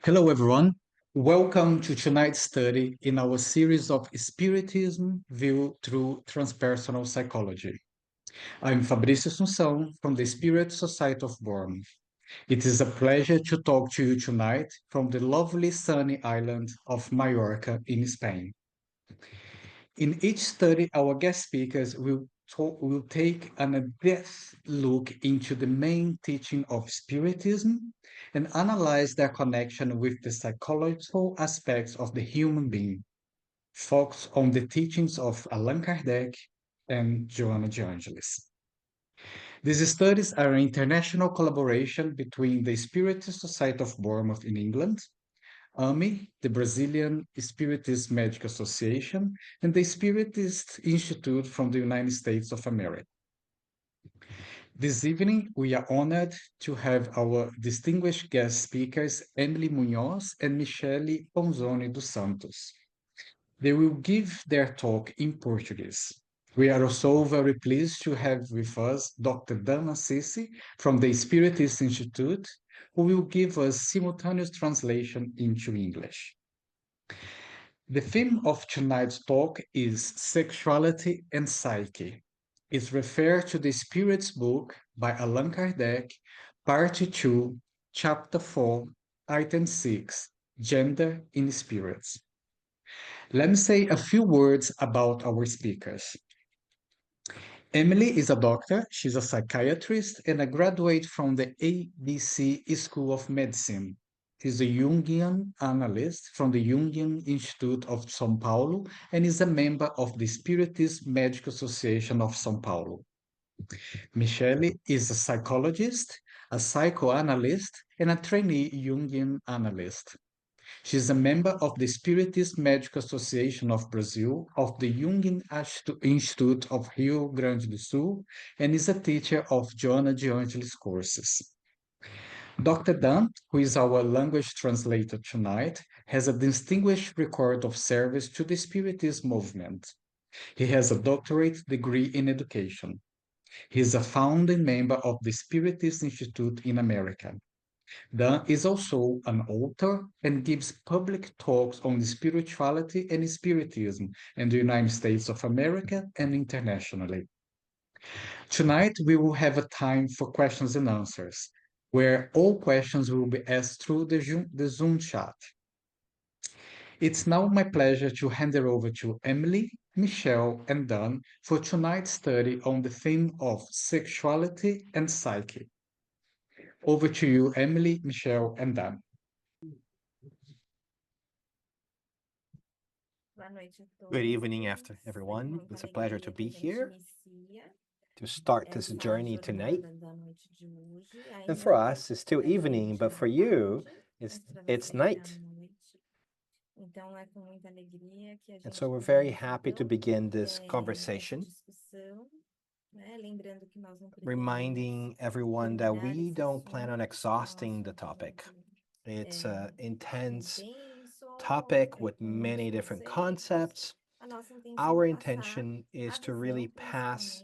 Hello, everyone. Welcome to tonight's study in our series of Spiritism viewed through transpersonal psychology. I'm Fabrício Assunção from the Spirit Society of Born. It is a pleasure to talk to you tonight from the lovely sunny island of Mallorca in Spain. In each study, our guest speakers will take an in-depth look into the main teaching of Spiritism and analyze their connection with the psychological aspects of the human being, focused on the teachings of Allan Kardec and Joanna de Angelis. These studies are an international collaboration between the Spiritist Society of Bournemouth in England, AMI, the Brazilian Spiritist Medical Association, and the Spiritist Institute from the United States of America. This evening, we are honored to have our distinguished guest speakers, Emily Munoz and Michele Ponzoni dos Santos. They will give their talk in Portuguese. We are also very pleased to have with us Dr. Dan Assisi from the Spiritist Institute, who will give us simultaneous translation into English. The theme of tonight's talk is Sexuality and Psyche. It refers to the Spirit's book by Allan Kardec, Part 2, Chapter 4, Item 6, Gender in Spirits. Let me say a few words about our speakers. Emily is a doctor, she's a psychiatrist, and a graduate from the ABC School of Medicine. She's a Jungian analyst from the Jungian Institute of São Paulo and is a member of the Spiritist Medical Association of São Paulo. Michele is a psychologist, a psychoanalyst, and a trainee Jungian analyst. She is a member of the Spiritist Medical Association of Brazil, of the Jungian Institute of Rio Grande do Sul, and is a teacher of Joanna de Angelis courses. Dr. Dan, who is our language translator tonight, has a distinguished record of service to the Spiritist movement. He has a doctorate degree in education. He is a founding member of the Spiritist Institute in America. Dan is also an author and gives public talks on spirituality and spiritism in the United States of America and internationally. Tonight, we will have a time for questions and answers, where all questions will be asked through the Zoom chat. It's now my pleasure to hand it over to Emily, Michelle, and Dan for tonight's study on the theme of sexuality and psyche. Over to you, Emily, Michelle, and Dan. Good evening, everyone. It's a pleasure to be here to start this journey tonight. And for us, it's still evening, but for you, it's night. And so we're very happy to begin this conversation, reminding everyone that we don't plan on exhausting the topic. It's an intense topic with many different concepts. Our intention is to really pass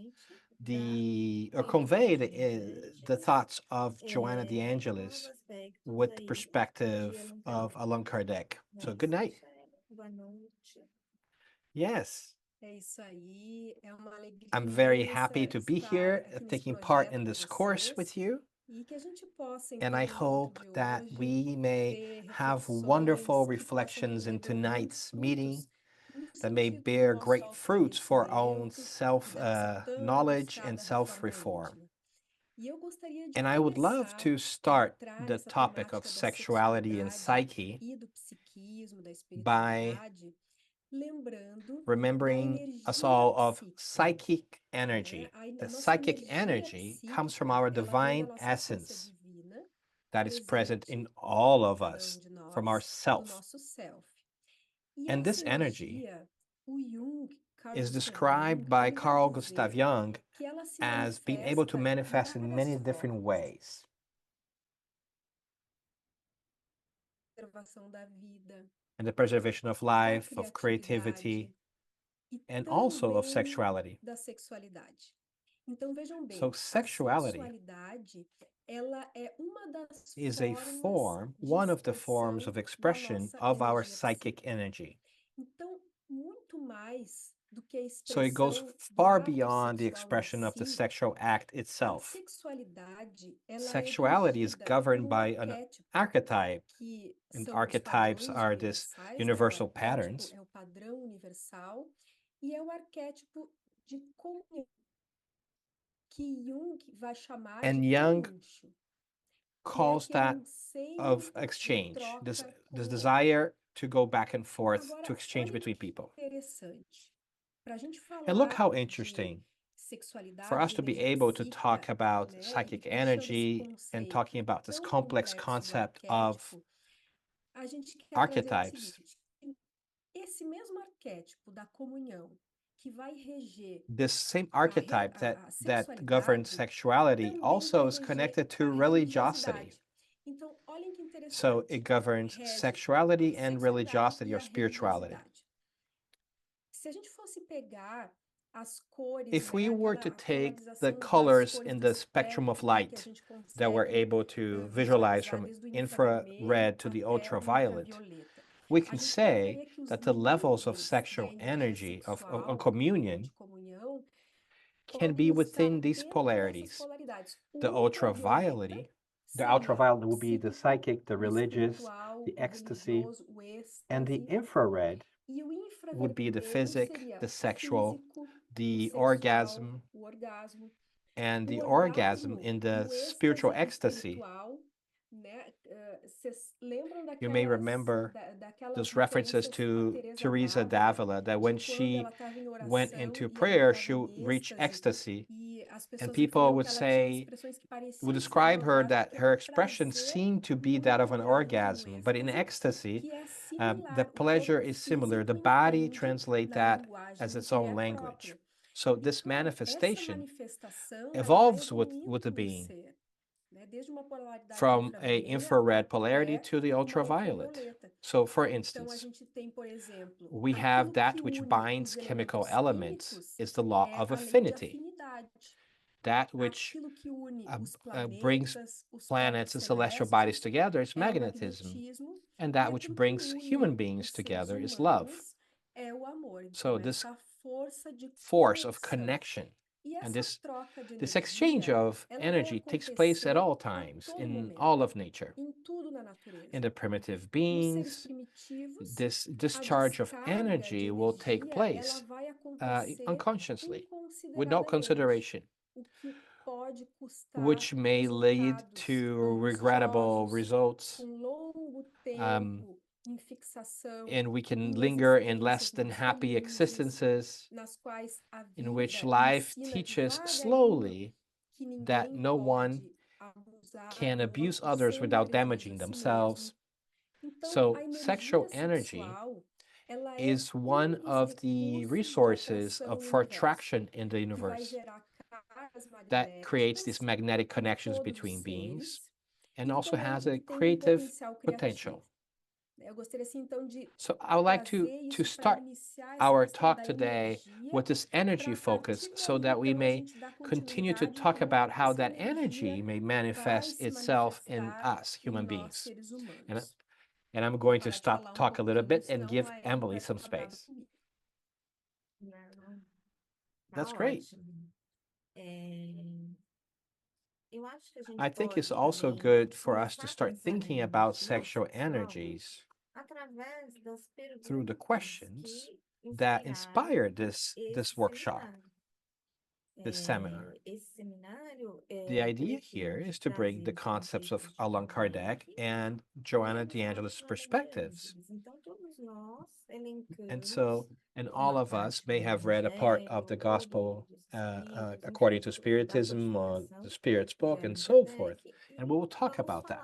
or convey the thoughts of Joanna de Angelis with the perspective of Allan Kardec. So good night. Yes. I'm very happy to be here, taking part in this course with you. And I hope that we may have wonderful reflections in tonight's meeting that may bear great fruits for our own self-knowledge and self-reform. And I would love to start the topic of sexuality and psyche by remembering us all of psychic energy. The psychic energy comes from our divine essence that is present in all of us, from our self. And this energy is described by Carl Gustav Jung as being able to manifest in many different ways. And the preservation of life, of creativity, and also of sexuality. So sexuality is a form, one of the forms of expression of our psychic energy. So it goes far beyond the expression of the sexual act itself. Sexuality is governed by an archetype, and archetypes are these universal patterns. And Jung calls that of exchange, this desire to go back and forth, to exchange between people. And look how interesting for us to be able to talk about psychic energy and talking about this complex concept of archetypes. This same archetype that governs sexuality also is connected to religiosity. So it governs sexuality and religiosity or spirituality. If we were to take the colors in the spectrum of light that we're able to visualize from infrared to the ultraviolet, we can say that the levels of sexual energy, of communion, can be within these polarities. The ultraviolet will be the psychic, the religious, the ecstasy, and the infrared would be the physic, the sexual, the orgasm, and the orgasm in the spiritual ecstasy. You may remember those references to Teresa d'Avila, that when she went into prayer, she reached ecstasy. And people would say, would describe her that her expression seemed to be that of an orgasm, but in ecstasy, the pleasure is similar. The body translates that as its own language. So this manifestation evolves with the being from a infrared polarity to the ultraviolet. So for instance, we have that which binds chemical elements is the law of affinity. That which brings planets and celestial bodies together is magnetism. And that which brings human beings together is love. So this force of connection and this exchange of energy takes place at all times in all of nature. In the primitive beings, this discharge of energy will take place unconsciously, with no consideration, which may lead to regrettable results. And we can linger in less than happy existences in which life teaches slowly that no one can abuse others without damaging themselves. So sexual energy is one of the resources for attraction in the universe that creates these magnetic connections between beings and also has a creative potential. So I would like to start our talk today with this energy focus so that we may continue to talk about how that energy may manifest itself in us, human beings. And, and I'm going to stop talk a little bit and give Emily some space. That's great. I think it's also good for us to start thinking about sexual energies through the questions that inspired this workshop, this seminar. The idea here is to bring the concepts of Allan Kardec and Joanna de Angelis' perspectives. And all of us may have read a part of the Gospel according to Spiritism, or the Spirit's book, and so forth. And we will talk about that.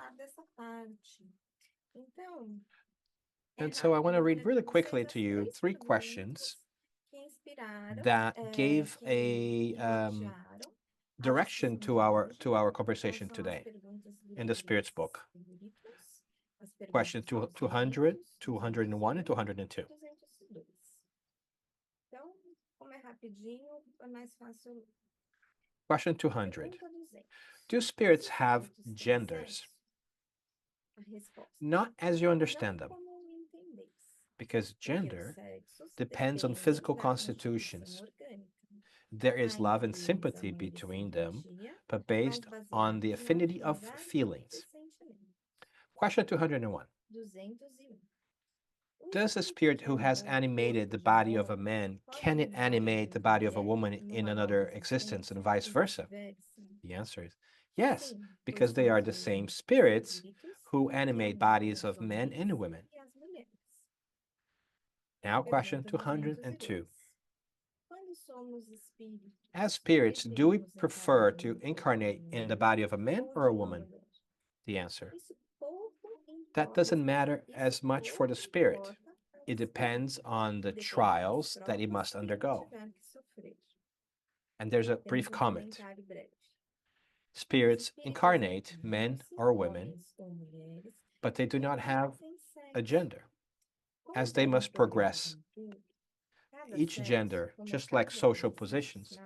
And so I want to read really quickly to you 3 questions that gave a direction to our conversation today in the Spirit's book. Question 200, 201, and 202. Question 200. Do spirits have genders? Not as you understand them, because gender depends on physical constitutions. There is love and sympathy between them, but based on the affinity of feelings. Question 201. Does a spirit who has animated the body of a man, can it animate the body of a woman in another existence and vice versa? The answer is yes, because they are the same spirits who animate bodies of men and women. Now, question 202. As spirits, do we prefer to incarnate in the body of a man or a woman? The answer: that doesn't matter as much for the spirit. It depends on the trials that it must undergo. And there's a brief comment. Spirits incarnate men or women, but they do not have a gender, as they must progress. Each gender, just like social positions,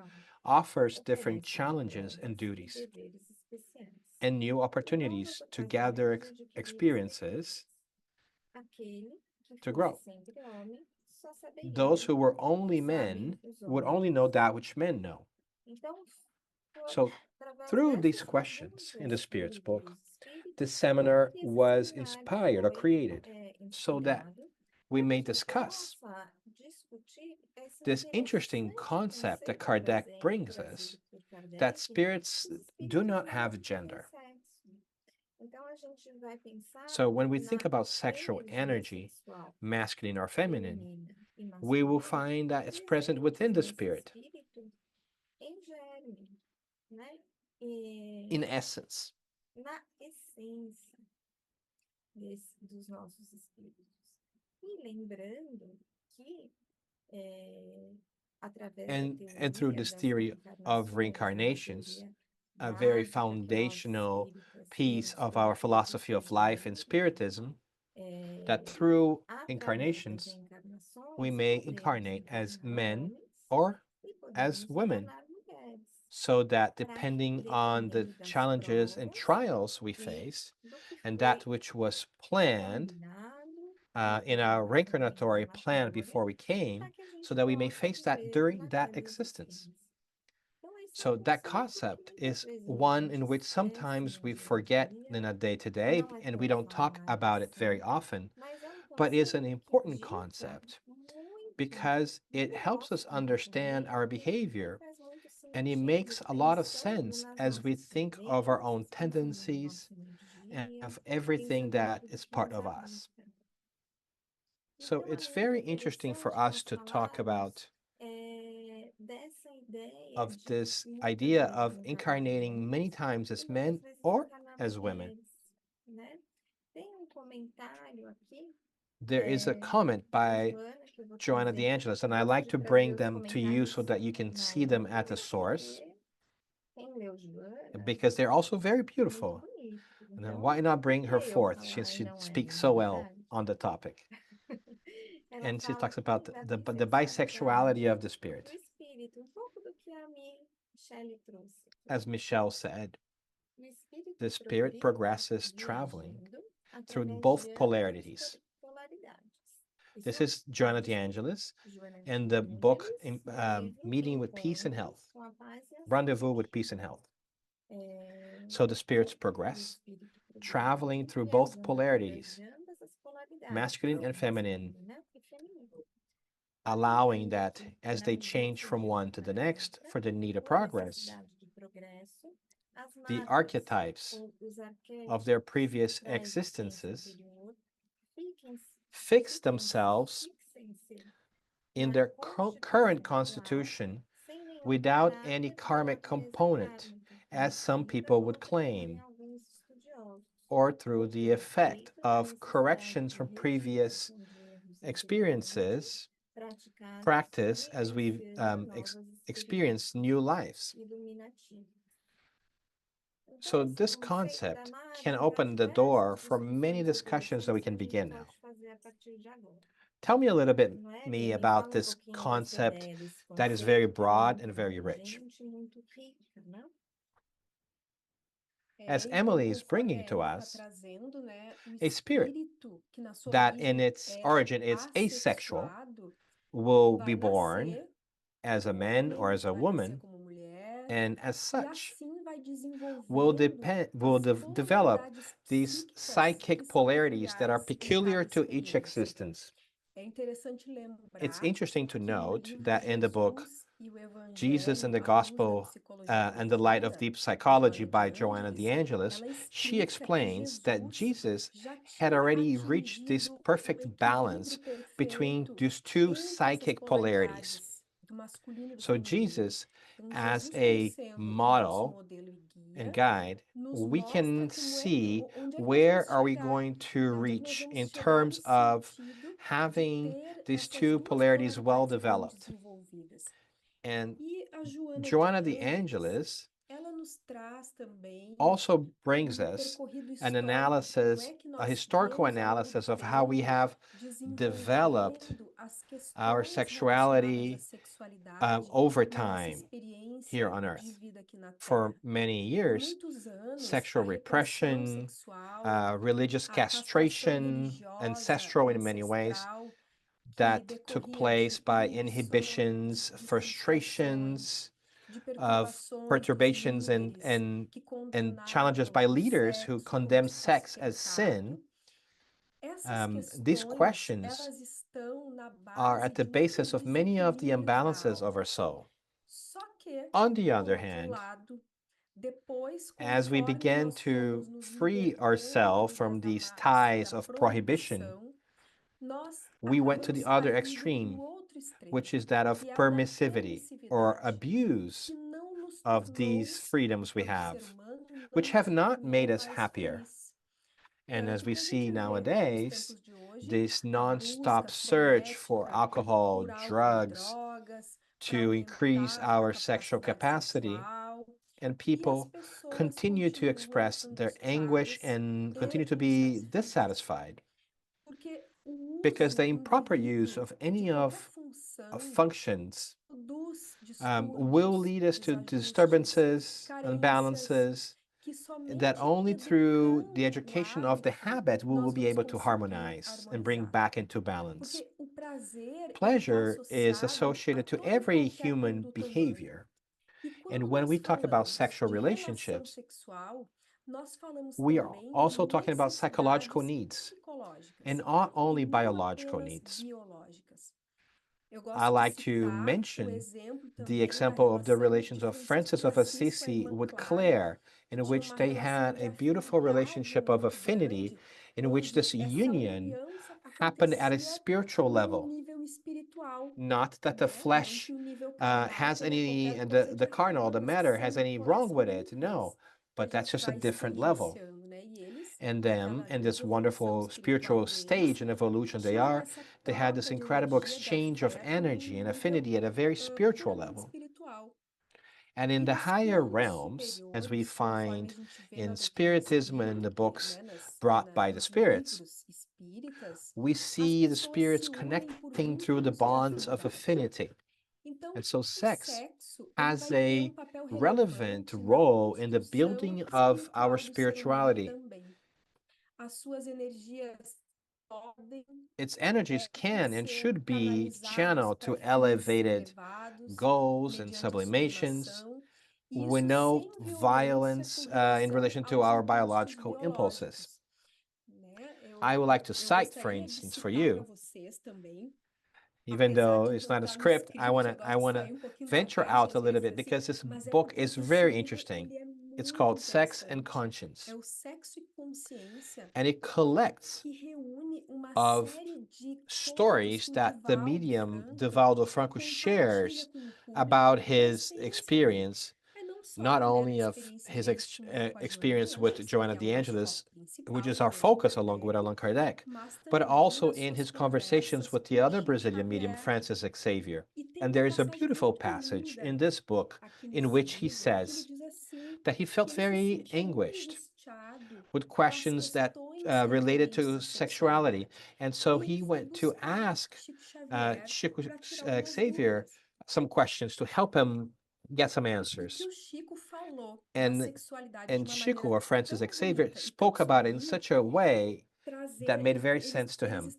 offers different challenges and duties and new opportunities to gather experiences to grow. Those who were only men would only know that which men know. So, through these questions in the Spirit's book, this seminar was inspired or created so that we may discuss this interesting concept that Kardec brings us, that spirits do not have gender. So when we think about sexual energy, masculine or feminine, we will find that it's present within the spirit, in essence. And through this theory of reincarnations, a very foundational piece of our philosophy of life and spiritism, that through incarnations we may incarnate as men or as women, so that depending on the challenges and trials we face and that which was planned in our reincarnatory plan before we came, so that we may face that during that existence. So that concept is one in which sometimes we forget in a day-to-day and we don't talk about it very often, but is an important concept because it helps us understand our behavior, and it makes a lot of sense as we think of our own tendencies and of everything that is part of us. So it's very interesting for us to talk about of this idea of incarnating many times as men or as women. There is a comment by Joanna de Angelis, and I like to bring them to you so that you can see them at the source, because they're also very beautiful. And then why not bring her forth since she speaks so well on the topic? And she talks about the bisexuality of the spirit. As Michelle said, the spirit progresses traveling through both polarities. This is Joanna de Angelis in the book Meeting with Peace and Health, Rendezvous with Peace and Health. So the spirits progress, traveling through both polarities, masculine and feminine, allowing that as they change from one to the next for the need of progress, the archetypes of their previous existences fix themselves in their current constitution without any karmic component, as some people would claim, or through the effect of corrections from previous experiences, practice as we experience new lives. So this concept can open the door for many discussions that we can begin now. Tell me a little bit, me, about this concept that is very broad and very rich. As Emily is bringing to us, a spirit that in its origin is asexual will be born as a man or as a woman, and as such will develop these psychic polarities that are peculiar to each existence. It's interesting to note that in the book Jesus and the Gospel and the Light of Deep Psychology by Joanna de Angelis, she explains that Jesus had already reached this perfect balance between these two psychic polarities. So Jesus, as a model and guide, we can see where are we going to reach in terms of having these two polarities well developed. And Joanna de Angelis also brings us an analysis, a historical analysis of how we have developed our sexuality over time here on Earth. For many years, sexual repression, religious castration, ancestral in many ways, that took place by inhibitions, frustrations, of perturbations and challenges by leaders who condemn sex as sin. These questions are at the basis of many of the imbalances of our soul. On the other hand, as we began to free ourselves from these ties of prohibition, we went to the other extreme, which is that of permissivity or abuse of these freedoms we have, which have not made us happier. And as we see nowadays, this non-stop search for alcohol, drugs to increase our sexual capacity, and people continue to express their anguish and continue to be dissatisfied because the improper use of any of functions will lead us to disturbances, imbalances, that only through the education of the habit we will be able to harmonize and bring back into balance. Pleasure is associated to every human behavior. And when we talk about sexual relationships, we are also talking about psychological needs and not only biological needs. I like to mention the example of the relations of Francis of Assisi with Claire, in which they had a beautiful relationship of affinity, in which this union happened at a spiritual level. Not that the flesh has any, the carnal, the matter has any wrong with it, no, but that's just a different level. And them, in this wonderful spiritual stage and evolution they had this incredible exchange of energy and affinity at a very spiritual level. And in the higher realms, as we find in Spiritism and in the books brought by the spirits, we see the spirits connecting through the bonds of affinity. And so sex has a relevant role in the building of our spirituality. Its energies can and should be channeled to elevated goals and sublimations with no violence in relation to our biological impulses. I would like to cite, for instance, for you, even though it's not a script, I wanna venture out a little bit because this book is very interesting. It's called Sex and Conscience, and it collects of stories that the medium Divaldo Franco shares about his experience, not only of his experience with Joanna de Angelis, which is our focus along with Allan Kardec, but also in his conversations with the other Brazilian medium, Francis Xavier. And there is a beautiful passage in this book in which he says that he felt very anguished with questions that related to sexuality. And so he went to ask Chico Xavier some questions to help him get some answers. And Chico, or Francis Xavier, spoke about it in such a way that made very sense to him.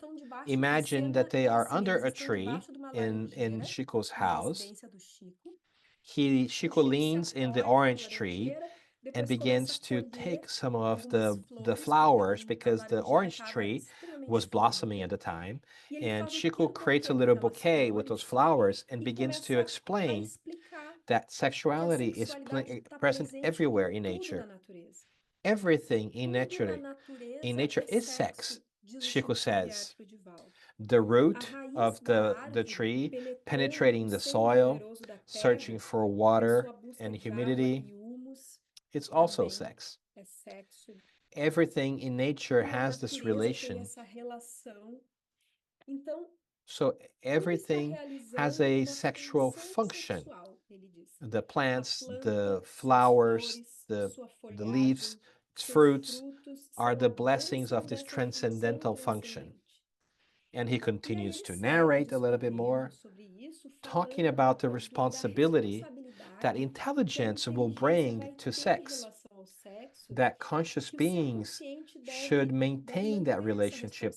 Imagine that they are under a tree in Chico's house. Chico leans in the orange tree and begins to take some of the flowers, because the orange tree was blossoming at the time. And Chico creates a little bouquet with those flowers and begins to explain that sexuality is present everywhere in nature. Everything in nature is sex, Chico says. The root of the tree penetrating the soil, searching for water and humidity, it's also sex. Everything in nature has this relation. So everything has a sexual function. The plants, the flowers, the leaves, fruits are the blessings of this transcendental function. And he continues to narrate a little bit more, talking about the responsibility that intelligence will bring to sex, that conscious beings should maintain that relationship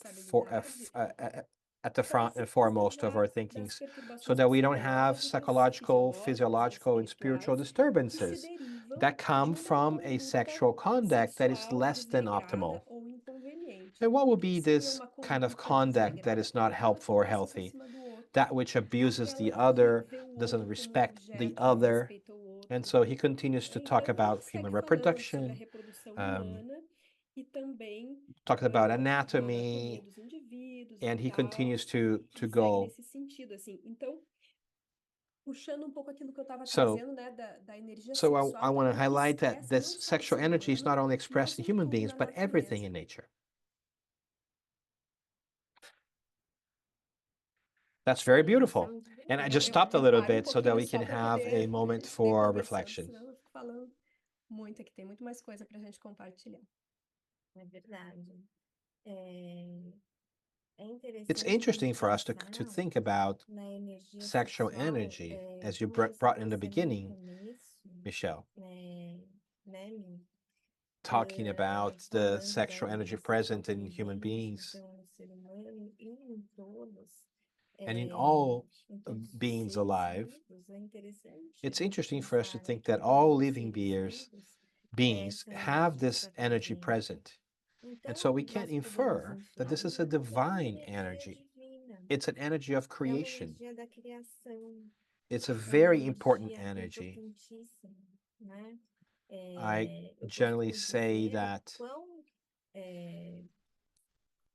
at the front and foremost of our thinkings, so that we don't have psychological, physiological, and spiritual disturbances that come from a sexual conduct that is less than optimal. And what would be this kind of conduct that is not helpful or healthy? That which abuses the other, doesn't respect the other. And so he continues to talk about human reproduction, um, talking about anatomy, and he continues to go. So, I want to highlight that this sexual energy is not only expressed in human beings, but everything in nature. That's very beautiful. And I just stopped a little bit so that we can have a moment for reflection. Muito aqui, tem muito mais coisa para a gente compartilhar. É verdade. It's interesting for us to think about sexual energy, as you brought in the beginning, Michelle, talking about the sexual energy present in human beings and in all beings alive. It's interesting for us to think that all living beings have this energy present. And so we can infer that this is a divine energy. It's an energy of creation. It's a very important energy. I generally say that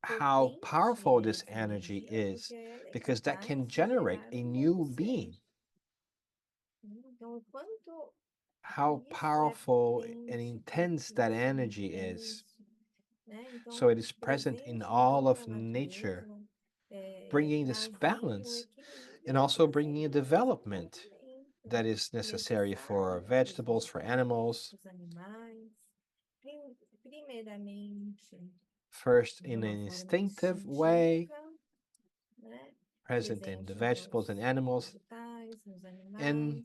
how powerful this energy is, because that can generate a new being. How powerful and intense that energy is. So it is present in all of nature, bringing this balance and also bringing a development that is necessary for vegetables, for animals. First, in an instinctive way, present in the vegetables and animals, and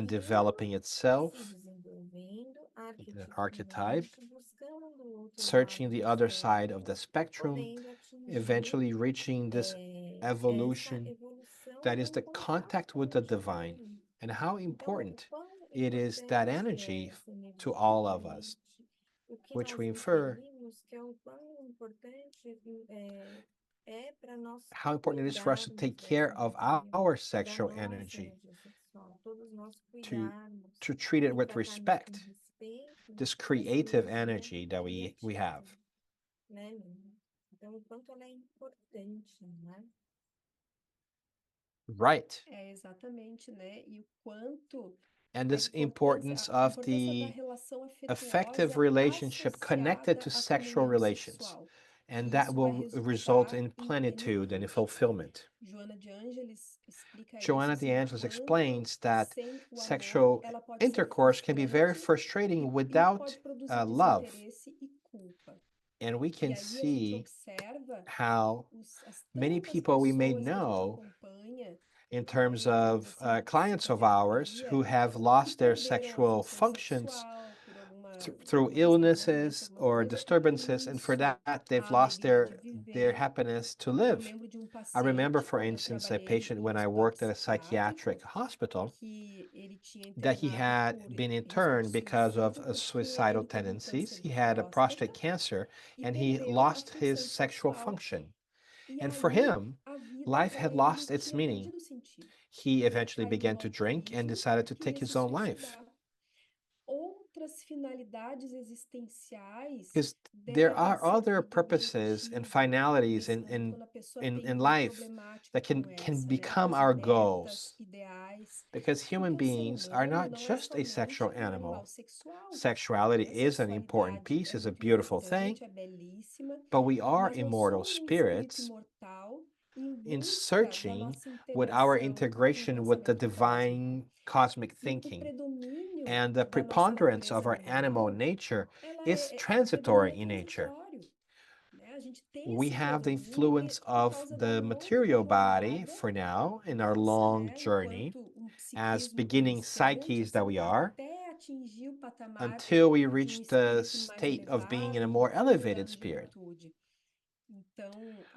developing itself, the archetype, searching the other side of the spectrum, eventually reaching this evolution that is the contact with the divine, and how important it is, that energy, to all of us, which we infer how important it is for us to take care of our sexual energy, to treat it with respect, this creative energy that we have. Right. Exatamente, né? E o quanto and this importance of the effective relationship connected to sexual relations. And that will result in plenitude and in fulfillment. Joanna de Angelis explains that sexual intercourse can be very frustrating without love. And we E can aí a gente see observa how as many tantas people we may pessoas que a gente know acompanha, in né, terms através of assim clients of ours psicoterapia, who have que lost their perderam a sexual função functions sexual por through alguma questão doença, illnesses alguma or coisa, e com disturbances, and for isso that they've a lost alegria de their viver. happiness to Eu live. lembro de um I remember, paciente for quando eu instance, a trabalhei patient em when I hospital worked at a psiquiátrico, psychiatric hospital que ele tinha that he internado had por been risco de interned because of suicídio, porque suicidal ele teve um tendencies. câncer He de had a prostate próstata cancer e and he perdeu a lost his função sexual sexual. function. E And for aí him, a vida life para had ele lost its tinha meaning. perdido sentido. He Ele eventually caiu began no to drink and alcoolismo decided e to queria take se his own life. suicidar. Outras finalidades existenciais Because there devem are ser other purposes and objetivos, finalities principalmente quando a pessoa tem in uma life problemática that como can essa, né? become Os our metas, goals. ideais, Because human porque o ser beings are humano not não é just a somente sexual um animal animal. sexual, Sexuality né? is an important Sexualidade piece, é is a muito beautiful thing, importante, é belíssima, but we are mas nós immortal somos um espírito spirits imortal em in busca da searching nossa with our integração com o integration with the pensamento cósmico. divine cosmic E o thinking. predomínio And the da nossa preponderance of natureza our animal animal, nature ela is o predomínio transitory é in nature. transitório, né? A gente tem We esse have the predomínio influence por of causa da the longa material body jornada for now in our nossa, long né? journey Enquanto um as psiquismo beginning consciente psyches that we are até atingir o patamar until we de um reach the espírito mais state of being in a elevado, more fruto da elevated spirit. angelitude. Então,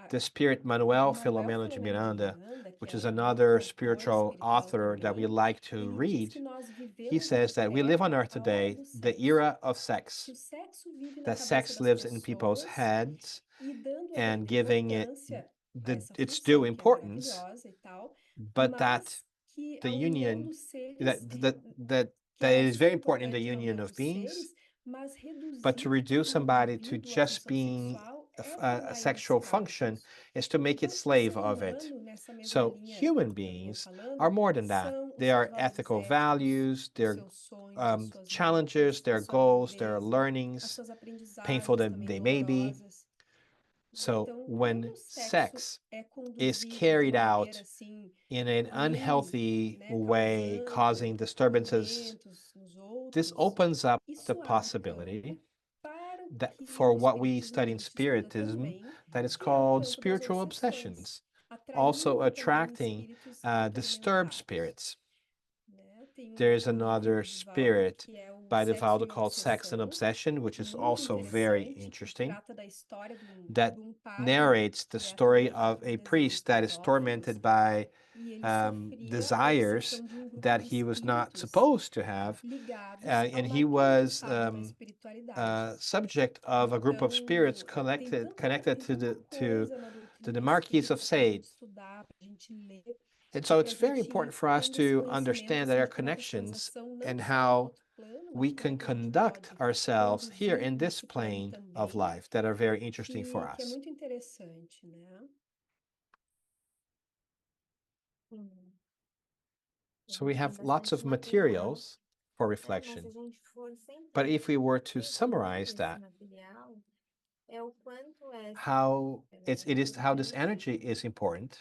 The spirit Manuel Manuel Filomeno de Filomeno de Miranda, Miranda, que which é is um another outro autor spiritual espiritual author that we também, like to ele diz read, que nós he vivemos says nessa that we live on terra earth a hora today do the sexo, era of que sex, o sexo vive na that cabeça sex das lives in people's pessoas heads e dando a and devida giving it importância a essa its due função que é importance, maravilhosa e tal, but that mas que the a união union dos seres, que that ela é it is very super important in the importante na union união of dos beings, seres, mas but to reduzir reduce o somebody to indivíduo à just função being sexual a, é a trabalhar em sexual function escravos. is to make it Então, o slave ser of it. humano, nessa mesma So linha human que eu vinha beings are falando, more than that. são os They seus are valores ethical éticos, values, os their seus sonhos, as suas challenges, lutas, a their sua goals, their grandeza, as learnings, suas painful aprendizagens that também they may be. dolorosas. So Então, quando when o sexo sex é is conduzido de carried maneira out assim in an ruim, unhealthy né, way, causing causando disturbances, tormentos nos this outros, opens up the isso abre possibility campo para o that que for o what we espiritismo study in diz que estuda spiritism também, that is que é o called campo das spiritual obsessões, obsessions, also atraindo também attracting espíritos disturbed atormentados, spirits. né? Tem There's um livro another do Divaldo spirit que é o by Sexo Divaldo e a called Sex and Obsessão, Obsession, which is muito also very interessante, que interesting, trata da história that de um padre narrates the que é story of atormentado por a desejos priest that is pedófilos tormented by e ele sofria a desires obsessão de um grupo that de he was not espíritos supposed to have, ligados a and uma he grande was parte da espiritualidade. subject of a group of spirits Então, connected tem tanta to coisa na the doutrina Marquis of espírita para a gente Sade. estudar, para a gente ler, And e so para it's a very gente important ir for us tendo esse to conhecimento understand that assim, our de própria connections transação, não and só no how alto plano, we mas como é can que a gente conduct pode ourselves here conduzir in this nesse plano plane of também, life that are very interesting for que é us. muito interessante, né? Sim, a So we gente tem have lots bastante of material, materials for né? Mas se a reflection. gente for But sempre if we were to retomando summarize esse that, material, é o quanto essa how é it is how this importante energy is important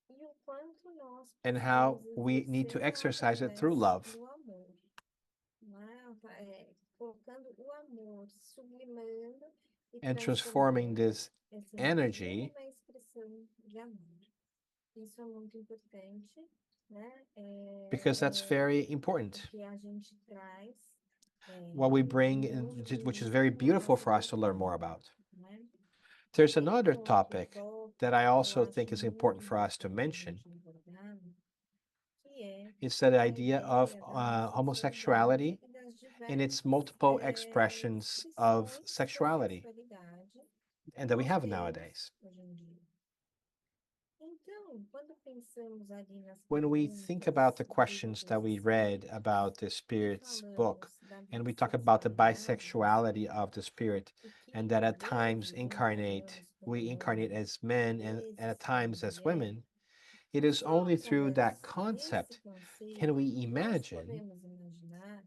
e o quanto nós and how podemos we need to exercê-la exercise it through através love. do amor, né? Colocando o amor, sublimando e And transforming transformando this essa energia energy, numa expressão de amor. Isso é muito importante, né? because that's very important. Porque a gente traz What we de bring, novo e which is very íntimo à beautiful nossa for us to learn more doutrina, about. né? There's Tem um another outro topic tópico that I que eu also acho think is muito important for us to importante a mention. gente abordar, que é It's the a idea of ideia da homossexualidade homosexuality e das in its diversas multiple expressions of expressões da sexuality sexualidade que and that we nós have temos nowadays. hoje em dia. Então, quando pensamos ali nas When we think about perguntas the do questions that we read autoconhecimento about the e Spirit's book, falamos da and we talk about the bissexualidade do bisexuality of espírito, the Spirit, e que and that por at times vezes encarnamos we como incarnate homem, as men por and at vezes como times as mulher, women, it is só only through that através desse concept can conceito we nós imagine podemos imaginar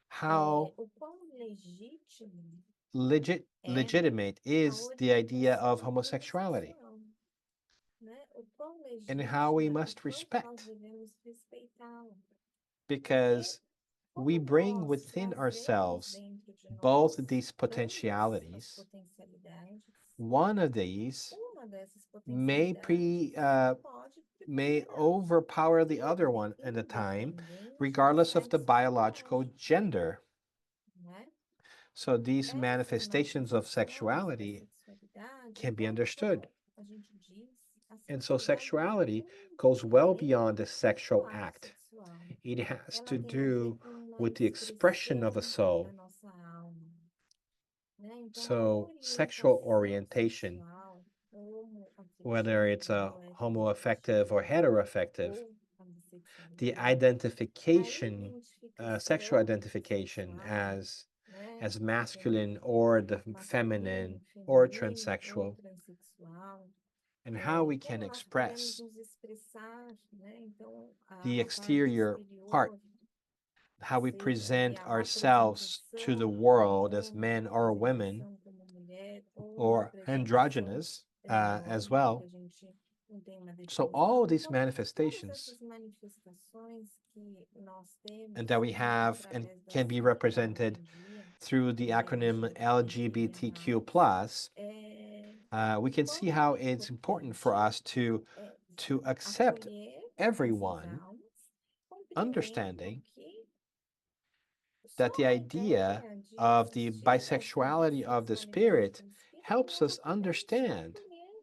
how o quão legítimo é legitimate a is the idea of orientação homosexuality, homossexual, né? O quão and how we legítima e must quanto nós respect, devemos respeitá-la. Porque because we como bring nós within trazemos ourselves dentro de both nós these ambas as potentialities. potencialidades, One of these uma dessas may potencialidades pode may preponderar overpower the other e, one at the time, independente do regardless of the sexo do biological outro, gender. né? So these Essas manifestations of manifestações da sexuality sexualidade, can be então, understood. a gente diz, a And so sexualidade vai sexuality muito goes well além beyond the sexual do ato act. sexual. It has Ela to tem a ver do com uma with the expression of a expressão soul. da nossa alma, né? Então, a So sexual orientação orientation, sexual, whether it's a homoafetiva, homoaffective or heteroaffective, ou a the bissexualidade, a identification, sexual identificação identification sexual, né? as masculine Sendo or the masculino, feminine or feminino ou transsexual, transexual, and how we can como nós podemos express nos expressar, né? Então, the a parte exterior part, exterior, how we seja ali present a ourselves to the apresentação como world as homem, men a or women, apresentação como mulher, ou uma or apresentação androgynous as andrógena, que well. a gente não tem uma So all definição. these Então, todas manifestations, essas manifestações que nós and temos, that we né, have and através da can be represented sexualogia, through the acronym LGBTQ+, we can see quão how é it's important for importante us to accept acolher essas everyone, almas, compreendendo understanding que that the só a idea ideia de of the existir essa bisexuality of the bissexualidade spirit do espírito helps nos us acolhe, understand acolher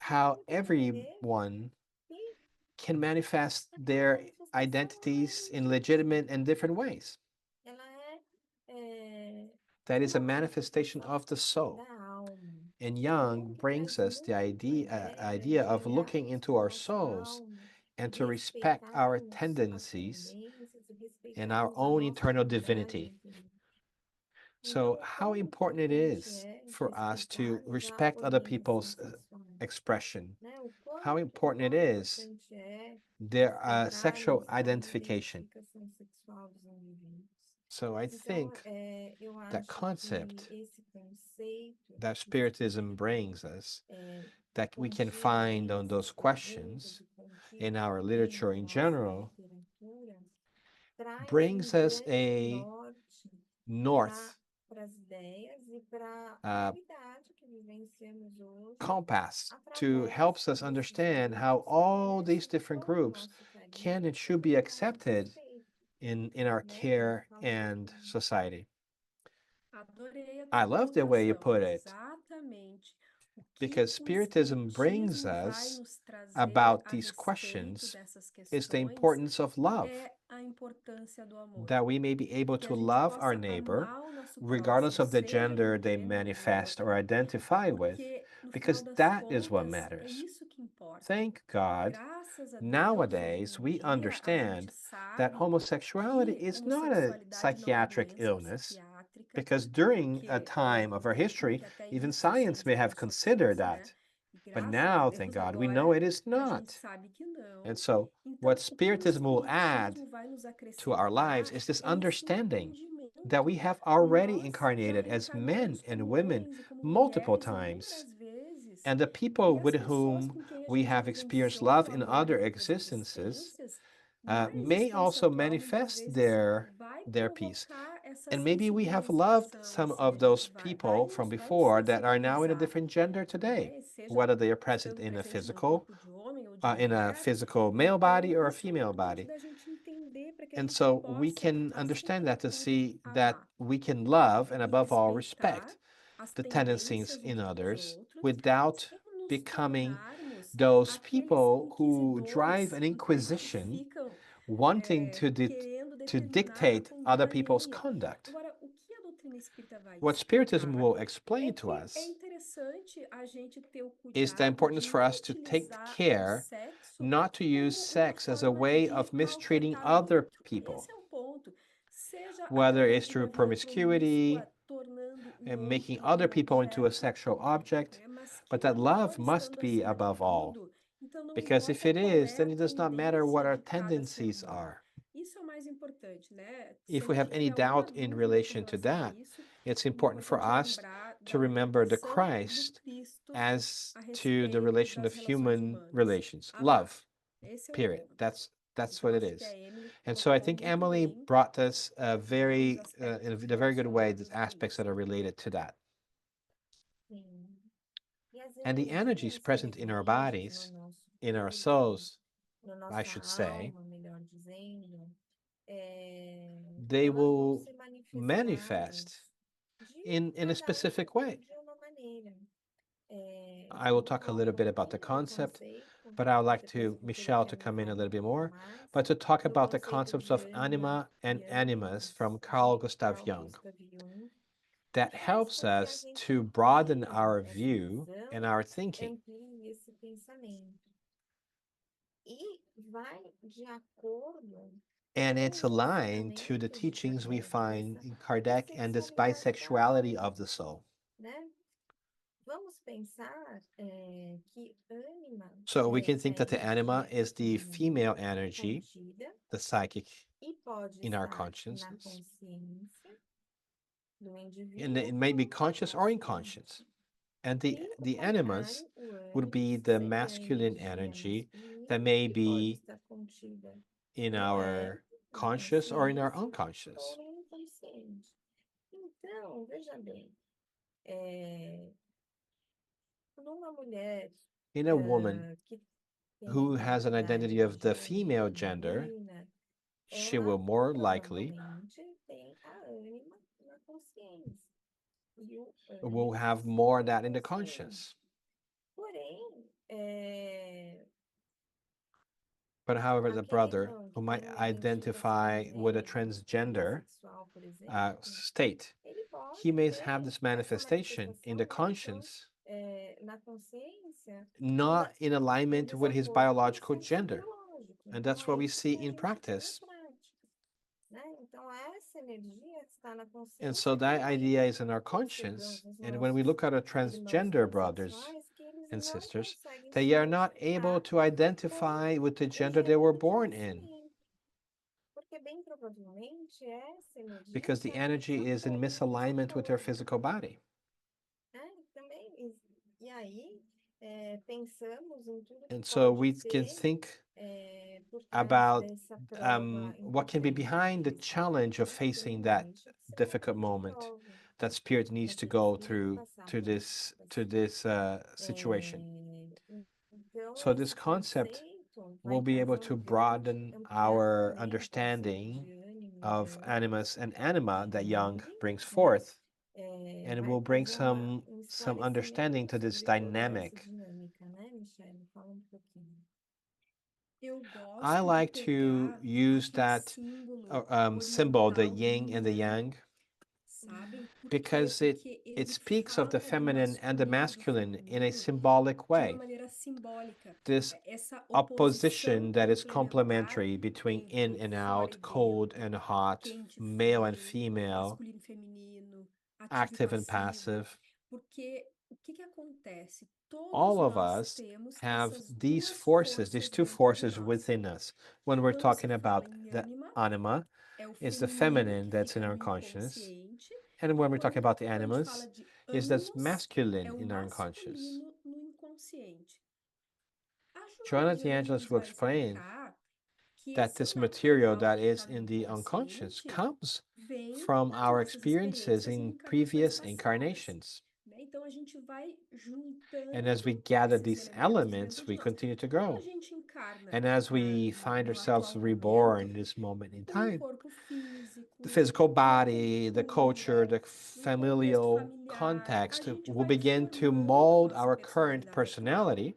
e how compreender everyone que can manifest aquela their manifestação é identities in legítima, legitimate and different ways. ela é That is a uma manifestation manifestação of the soul. da alma. And Então, Jung que brings traz us the muito a idea ideia de of looking olharmos into para a our nossa souls alma, and to respect our respeitarmos as tendencies tendências, and our respeitarmos a own nossa eternal unidade divinity. interior. So, Então, how quão important it importante is é for us to respeitarmos a respect other orientação people's sexual, expression, né? how O important it quão is importante é their sexual respeitarmos a identification. identificação sexual dos indivíduos. So, I Então, think eu that acho que concept esse conceito that que Spiritism brings us, that we can contido aí find on nessas those perguntas questions e contido in our também literature na in nossa general, literatura, traz brings us grande a norte north para as ideias e para a uh, realidade que vivenciamos hoje, compass to através helps us desses understand how grupos que all these merecem different todo o groups nosso can carinho and e should be todo o nosso accepted respeito, in our né? Por care causa and society. Adorei a I tua love the way you colocação. put it, Exatamente. O que because o Spiritism brings Espiritismo vai us nos trazer about a these respeito questions dessas is the questões importance of love, é a importância do amor. that we may be able Que to a gente love our possa neighbor, amar o nosso regardless próximo, of the seja no gender they gênero do manifest or outro, identify with, porque no final because das that is what contas é matters. isso que importa. Thank God, Graças a Deus, hoje nowadays em we dia a gente understand that sabe homosexuality que is not a homossexualidade não é psychiatric doença illness, psiquiátrica, because during a porque time houve um of our tempo history, que até even isso os science may have cientistas sofriam considered isso, né? that. E But graças a now, thank Deus, God, we know agora it is a gente not. sabe que And não. so, what Então, o que o Spiritism will add Espiritismo vai nos to our lives acrescentar is this é esse understanding that we entendimento. have already Nós já incarnated as men reencarnamos and como women homens e como multiple mulheres times. inúmeras vezes. And the E people as with pessoas whom com quem a we gente have experienced vivenciou love o in amor em other outras existences existências, na may existência also atual, muitas manifest vezes vai their peace. provocar essa And maybe we have loved sensibilização, some assim, a of gente those vai people from nos before that are now in a sensibilizar, different gender today, né? Seja whether they are present estando in a presente num physical, corpo de homem ou de in a mulher. physical male body Então, or a isso é female importante body. da gente entender para que a And gente so we possa, can acima understand de that to tudo, see that amar we can love and e above all respeitar respect as the tendencies tendências in uns dos others outros, without sem nos becoming tornarmos those aqueles people who drive inquisidores an que inquisition ficam wanting querendo to determinar a dictate other conduta people's alheia. conduct. Agora, o que a doutrina espírita vai What Spiritism explicar will é explain to que é us interessante a gente ter o is the cuidado importance de for não us to take utilizar o care sexo not to use como uma sex as a forma way de of mistreating maltratar o other outro. people, Esse é o ponto. Seja whether através it's de through uma vida promiscuity promíscua, tornando o and making outro other um people into a objeto, sexual object, né? Mas que but o that love amor must estando be acima de above all. tudo. Então, não Because if importa it qual is, é then a it does not matter what tendência our de cada ser tendencies humano. are. Isso é o mais importante, né? If Se a we have gente any tiver alguma doubt in dúvida com relation to relação a that, isso, it's é important for importante us lembrar to da remember the orientação do Christ Cristo as a to the respeito relation das of relações human humanas. relations. Amar. Love, Esse é o period. ponto. That's Então, what it acho que is. a Emily And so I think Emily brought us in a very good way, the aspects that are related to that. Sim. E as And the energies energias que present in our existem bodies, no nosso in our corpo, souls, na I nossa should say, alma, melhor dizendo, they elas vão will ser manifest manifestadas de in a specific way. de uma maneira. I will talk a little bit about the concept, but I would like to Michelle to come in a little bit more, but to talk about the concepts of anima and animus from Carl Gustav Jung. That helps us to broaden our view and our thinking. Amplie esse pensamento. E vai de acordo And it's aligned to the teachings we find in Kardec and this bisexuality of the soul. né? Vamos pensar que ânima So we can think that the anima is the female feminina energy, contida the psychic e pode in our estar na consciousness. consciência do And it indivíduo may be ou conscious or unconscious. And e o the animus contrário, o would be ânimos the seria a masculine energia energy that masculina may que pode be estar contida in no our ego, na conscious or in our consciência ou unconscious. no inconsciente. Então, veja bem, é, numa mulher In a woman que tem who has an identity identidade of de the gênero female gender, feminina, she ela will more likely provavelmente tem a ânima na consciência e o will ânimos have more of no that in the inconsciente. conscious. Porém, But however, the aquele brother irmão who que might tem uma identify identificação de with a gênero transgender bissexual, por exemplo, state, ele he pode may ter have this essa manifestation in the manifestação conscience, na consciência not in em alignment with his desacordo com o biological sexo gender. biológico. And Então, that's é what we isso see que a in gente vê na practice. prática, né? Então, essa energia está na And consciência so that também. idea is in our Observamos conscience. os And when we look at our irmãos transgender brothers transexuais que eles and não sisters, conseguem se they are not able identificar to identify with the o gender they were gênero de born in, nascimento. Porque bem provavelmente essa energia because the está em energy is in misalignment with their physical body. Também, e aí pensamos em tudo que And so pode we can ter think por trás about dessa prova what can be importante, behind the challenge of né? Que facing não that deixa de ser uma difficult grande moment prova that spirit para needs to que o go espírito through passar to por this essa. situation. Então, So this esse concept conceito will vai be able fazer to grande broaden ampliar our também o conceito understanding de ânimo e of ânimos animus and anima that Jung livre, brings né? forth, and Vai will bring fazer some understanding esclarecimento to this sobre toda essa dynamic. dinâmica, né, Michele? Fala um pouquinho. Eu I gosto de like to pegar use aquele that símbolo symbol, the oriental do yin and the yin, yang, sabem? Por quê? because Porque it ele speaks of the fala do feminine and the masculino e do masculine in a feminino symbolic de uma way. maneira simbólica. This Essa opposition oposição that is complementar complementary between in entre and fora e out, cold dentro, and hot, quente e male and frio, female, masculino e feminino, ativo e active and passivo. passive. Porque o que que acontece? Todos All of nós us temos have essas these duas forces, these forças two dentro de forces nós. within us. When we're Quando se talking fala about em the ânima, anima, é o is the feminino feminine que that's in fica our no consciousness. inconsciente, And e when we're talking quando about the a gente fala animus, de is this ânimos, masculine é o in our unconscious. masculino no inconsciente. A Joana Joanna de de Angelis Ângeles will vai explain explicar que that esse this material material that que is está no in the unconscious inconsciente comes vem from das our nossas experiences experiências em in encarnações previous passadas, incarnations. né? Então a gente vai And as we juntando gather esses these elementos elements, dentro de we nós. continue to Quando a grow. gente encarna And as we find no ourselves atual reborn momento, in this moment in com um time, corpo the físico, physical numa body, the culture, cultura, the num contexto familial familiar, a context gente will vai begin to formando a mold nossa our current personalidade atual. personality.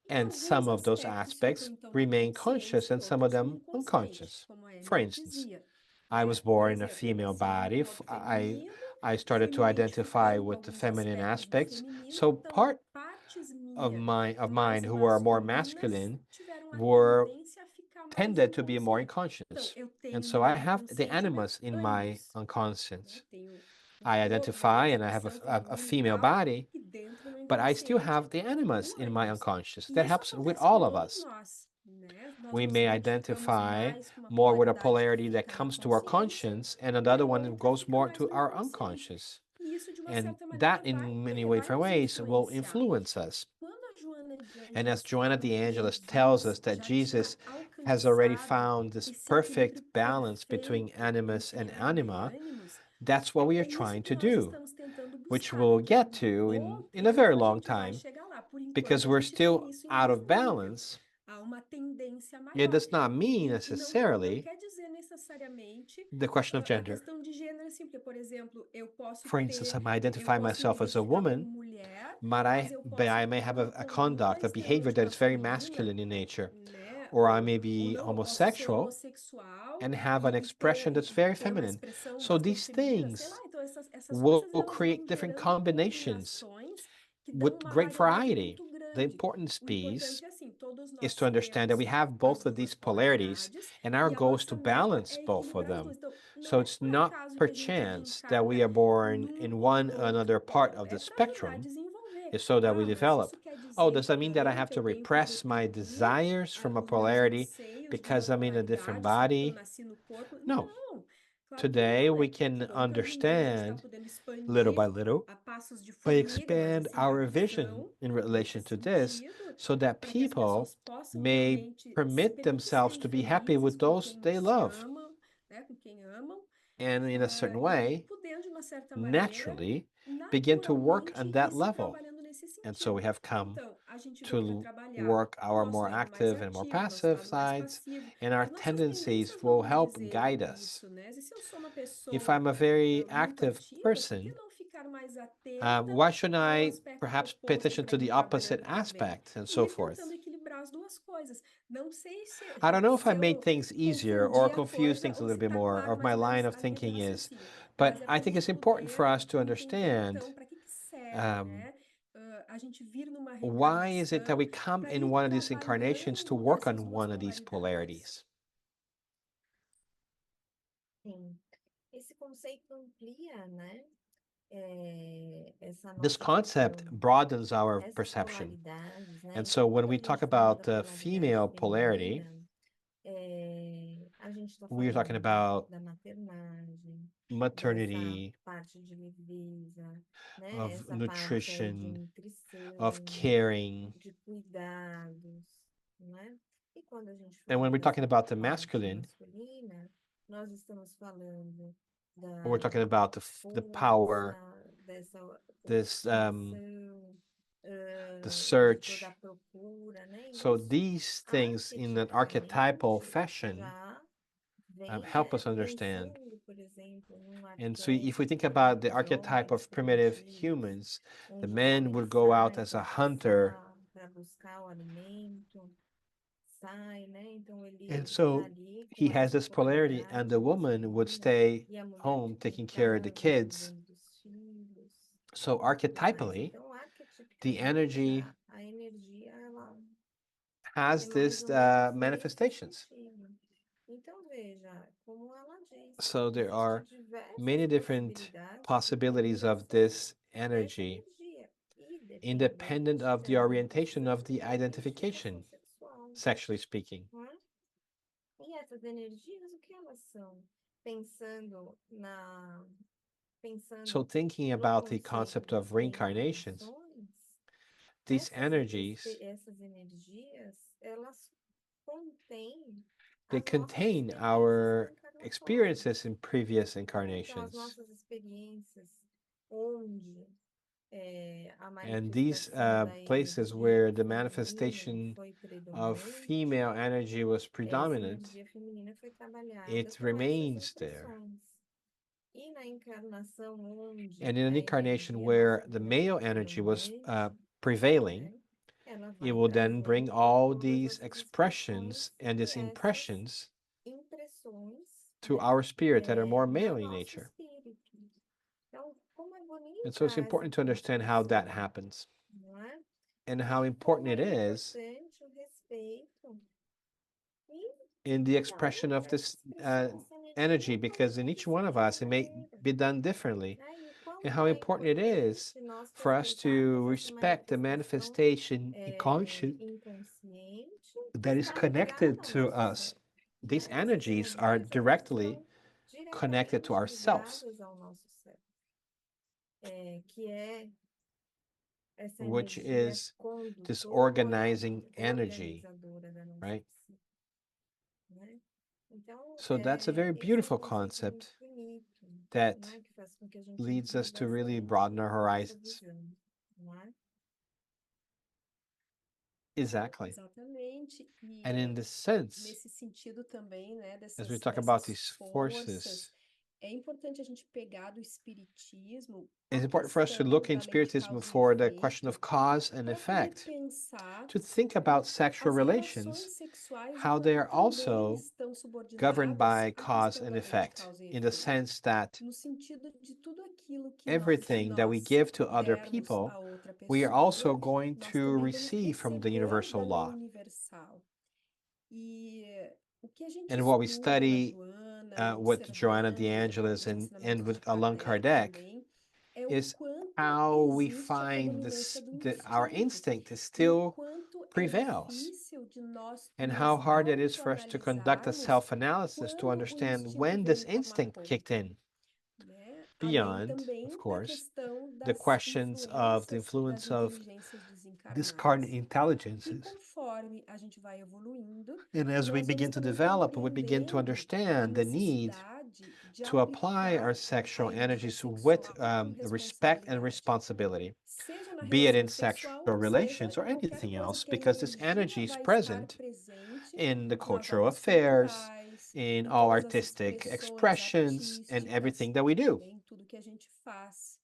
E And alguns some of those aspectos ficam aspects então na remain conscious consciência e and some of outros no them inconsciente, unconscious. como a For Emily instance, dizia, I né? was Por born in a exemplo, eu female nasci num body. corpo feminino, I fui started me to identify identificando com with the alguns feminine aspectos do aspects. feminino, So então part partes of minha mine mais who are more masculinas masculine tiveram a were tendência a ficar mais tended to be more inconsciente. Então, unconscious. eu And tenho no so I meu have the inconsciente animus in my ânimos, né? unconscious. Tenho um I corpo, uma identify and I have identificação a feminina e female tal, body, e dentro no but I still inconsciente have the animus o in my ânimos. unconscious. E That isso helps with acontece com all of todos us. nós, né? Nós We nos may identificamos identify mais com uma more with a polaridade que polarity that fica na comes to our consciência conscience, and e a another one outra goes fica more mais to no our inconsciente. unconscious. E isso, de uma And certa maneira, that, vai in o many quê? Vai different nos ways, will influenciar. influence us. Quando a Joana de And as Ângeles Joanna fala de que Angelis tells us Jesus that já tinha Jesus has already found this perfect balance between animus and anima, that's what we are trying to do, which we'll get to in a very long time, because we're still out of balance. It does not mean necessarily the question of gender. For instance, I might identify myself as a woman, but I may have a conduct, a behavior that is very masculine in nature. Or I may be homosexual and have an expression that's very feminine. So these things will create different combinations with great variety. The important piece is to understand that we have both of these polarities, and our goal is to balance both of them. So it's not perchance that we are born in one another part of the spectrum. It's so that we develop. Oh, does that mean that I have to repress my desires from a polarity because I'm in a different body? No. Today we can understand little by little, but expand our vision in relation to this so that people may permit themselves to be happy with those they love. And in a certain way, naturally begin to work on that level. And so we have come to work our more active and more passive sides, and our tendencies will help guide us. If I'm a very active person, why shouldn't I perhaps pay attention to the opposite aspect and so forth? I don't know if I made things easier or confused things a little bit more, or my line of thinking is, but I think it's important for us to understand why is it that we come in one of these incarnations to work on one of these polarities? Sim. Esse conceito amplia, né? This concept broadens our essas perception. polaridades, né? And so when we Quando a talk gente fala about da the polaridade female polarity, feminina, a gente está we're talking falando about da maternagem, maternity, dessa parte de leveza, né? of Essa parte aí de nutrition, of nutrição, caring. de cuidados, né? E quando a gente And fala when we're talking dessa about the parte masculine, masculina, nós estamos falando we're talking da about the power, força, dessa this consumação, the de search. toda a procura, né? E So isso these things in an archetypal arquetipicamente fashion já vem, help né, us understand. pensando, por exemplo, num And so if we think arquétipo about the dos archetype homens of primitive primitivos, humans, the onde o man homem would go out sai as a para hunter. caçar, para buscar o alimento, sai, né? Então And ele está so ali he com has essa this polarity, and polaridade the woman would masculina stay e a mulher de home taking care of the cuidado, kids. cuidando dos filhos, So tudo mais. archetypally, Então, the arquetipicamente, energy a energia ela has é mais this ou menos nesse manifestations. sentido. Então, veja, como ela disse, So there existem are diversas many different possibilidades de possibilities of canalização this dessa energy, energia. E independent of dependente the da orientation of manifestação the da identificação identification, sexual. sexually speaking. Não é? E essas energias, o que elas são? Pensando So pensando thinking no about the conceito concept das of reincarnations, reencarnações, these energies, essas energias, elas contêm they as nossas contain experiências our reencarnatórias. experiences in previous Né? Então, as incarnations. nossas experiências onde a And these manifestação da places energia where the feminina manifestation foi of predominante, female energy was essa predominant, energia feminina foi trabalhada it com essas remains there. impressões. E na encarnação onde And in a an incarnation energia where the masculina male foi energy was predominante, prevailing, né, ela it vai will then trazer bring então all todas these essas expressões expressions and e these essas impressions impressões, to né, our spirit that are more no male in nosso nature. espírito. Então, como é And so bonita it's essa important to understand how that construção, happens não é? and how E como important it é is importante o respeito e in the cada expression um of deve this expressar essa energy, energia because in talvez each de one of sua us, it may maneira, be done differently. né? E o And quanto how é important it is importante nós for us to respeitarmos essa respect the manifestação manifestation inconscient inconsciente que that is está ligada connected ao to nosso us. ser. These Né? Essas energies are energias, elas directly estão connected to diretamente ourselves, ligadas ao nosso ser, que é essa which energia is this condutora, organizing energy, organizadora da nossa right? psique. né? Então, So that's a very esse é um beautiful conceito muito concept bonito, that né? Que faz com que a gente leads us entenda to really bastante broaden our a nossa horizons. visão, não é? Exactly. Exatamente. And in E this sense, nesse sentido também, né, as we dessas, talk about dessas these forces, forças, é importante a gente pegar do espiritismo a it's important for us to questão look da in lei de Spiritism causa e for the question efeito of cause and para poder effect, pensar to think about sexual as relações relations, sexuais e how they como are também also estão governed subordinadas by à cause questão and da lei de effect, causa e in the efeito, sense that no sentido de tudo aquilo que everything that we nós give to other dermos people, a outra we are pessoa, also going nós to também vamos receive from the receber universal da lei law. universal. E o que a gente And what we estuda na study Joana e with Joanna de observando Angelis os and ensinamentos de with Allan Kardec Kardec também, é o is quanto how we existe a find predominância do our instinto instinct e o still quanto é prevails, difícil de nós and how nos hard it is for us to conduct a autoanalisarmos self-analysis to quando o understand instinto when vem this e toma instinct kicked conta, in, né? Além beyond, of também da course, questão the das questions of the influências das influence of inteligências discarded desencarnadas. E intelligences. conforme a gente vai evoluindo, And as we nós vamos begin to também develop, we begin to compreendendo a understand the need necessidade de to apply our aplicar a sexual energia energies with sexual com respect and responsabilidade, responsibility, seja na be it relação in sexual sexual, seja relations or em qualquer anything coisa else, que a because this energia energy is vai estar present presente in the nas cultural obras affairs, culturais, in em all todas as artistic expressões expressions, and artísticas, everything that we do. né, em tudo que a gente faz.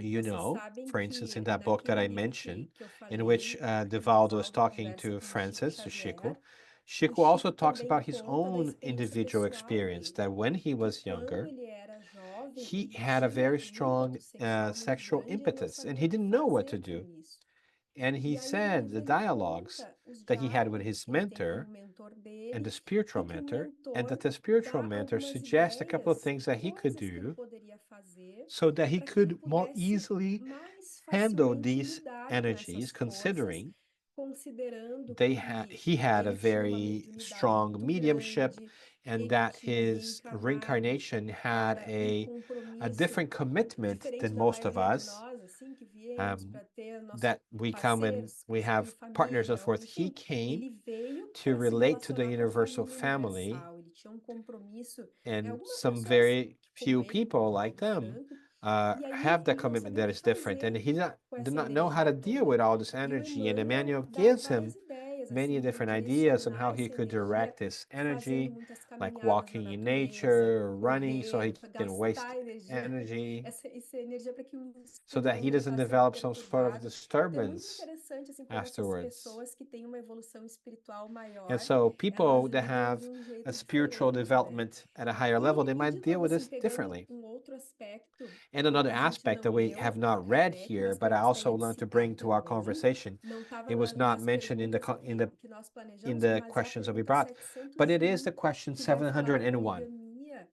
You Vocês know, sabem for instance, in que that book that naquele I livro mentioned, que eu in which falei, o Divaldo was Divaldo talking conversa to com o Chico Francis, to Chico, Xavier, o Chico also Chico talks também about his conta da own experiência individual pessoal experience, dele, that when he que was quando younger, ele era jovem, he ele had a tinha very um strong ímpeto sexual muito sexual grande e ele não impetus, and sabia he o que didn't know what to fazer do. com isso. And he E aí no said livro the ele dialogues conta os that he had with diálogos his que ele tem com o mentor mentor and dele the spiritual e que o mentor, and that mentor the spiritual dá mentor algumas suggests a couple of ideias things de that he could coisas que ele do poderia fazer so that he para que ele could more pudesse easily mais handle facilmente these lidar com energies, essas forças, considering considerando que he had a ele tinha uma very mediunidade strong muito mediumship, grande, and ele that tinha his reencarnado reincarnation had para um a compromisso different commitment diferente than da most of maioria de us, nós, assim, que viemos um, para ter nossos that we come and parceiros, we construir have partners and família, so ou forth. He enfim, came ele veio to para se relate to the relacionar com a universal família family, universal, ele tinha um compromisso, né? and Algumas some pessoas, very como few ele, people como like Divaldo them Franco, e have aí that ele não commitment sabia o that que is different, and fazer he com did essa not know how energia to deal toda. with all this E o energy. And Emmanuel Emmanuel dá gives várias him ideias, many assim, para ele different ideas on direcionar how he essa could energia, direct this fazendo energy, muitas like caminhadas na walking in natureza, nature, running, so he correr, para can waste gastar energia, energy, essa energia para que o so that espírito he não doesn't ficasse develop some sort of perturbado. Então é muito disturbance interessante assim como essas afterwards. pessoas que têm uma evolução espiritual And maior, so elas people that lidam have de um a jeito spiritual diferente, né? development at a higher level, they E might de deal novo, with assim, this pegando differently. um outro aspecto And another que a gente aspect that não we have leu em not read Kardec, here, mas but que eu I also gostaria de learned to citar bring to our também, conversation. não estava It was not nas mentioned in the perguntas que nós in planejamos, the mas é a questions that we pergunta brought, but it is 701, the question que vai falar da 701 poligamia.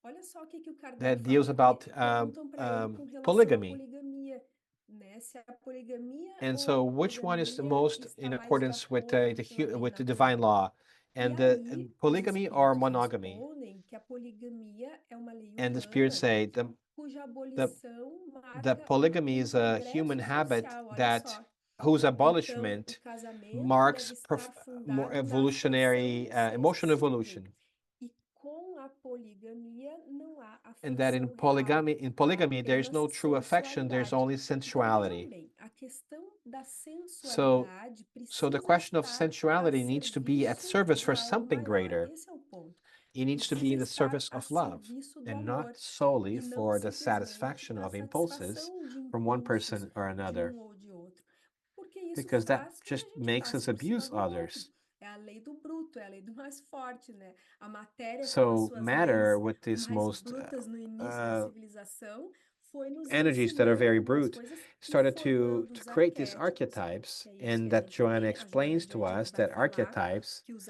Olha só o que o Kardec that fala, deals porque about perguntam para ele com relação à polygamy. poligamia, né? Se a poligamia And ou a so, which one is the monogamia most está in mais de accordance with acordo com a lei with the divine natural. law, E and the aí, os polygamy or espíritos monogamy? respondem que a poligamia é uma lei And the spirits humana, say cuja the abolição the marca polygamy um is a human progresso habit social. Olha that só. whose Então, o abolishment casamento marks deve estar more fundado na afeição evolutionary emotional sensível. evolution, E com a poligamia não há and that afeição real, in há polygamy there's apenas no true affection, there's sensualidade. only Então vejam sensuality. bem, a questão da So sensualidade so the precisa question of estar a sensuality needs to be at serviço service de for algo something maior. greater. Esse é o ponto. It needs to be Precisa in the estar service a of love serviço do and not amor solely e não for the simplesmente satisfaction para a of impulses satisfação de from one impulsos person or de another, um ou de outro. Porque isso because that faz com que just a gente makes passe us por cima abuse do outro. others. É a lei do bruto, é a lei do mais forte, né? A matéria, com as So suas matter leis with these mais most brutas no início da civilização, foi nos energies that are very ensinando algumas brute coisas e started formando to os create these arquétipos, archetypes, que é isso and que a that gente Joanna vê. A Joana explains de to Ângeles us vai that falar archetypes, que os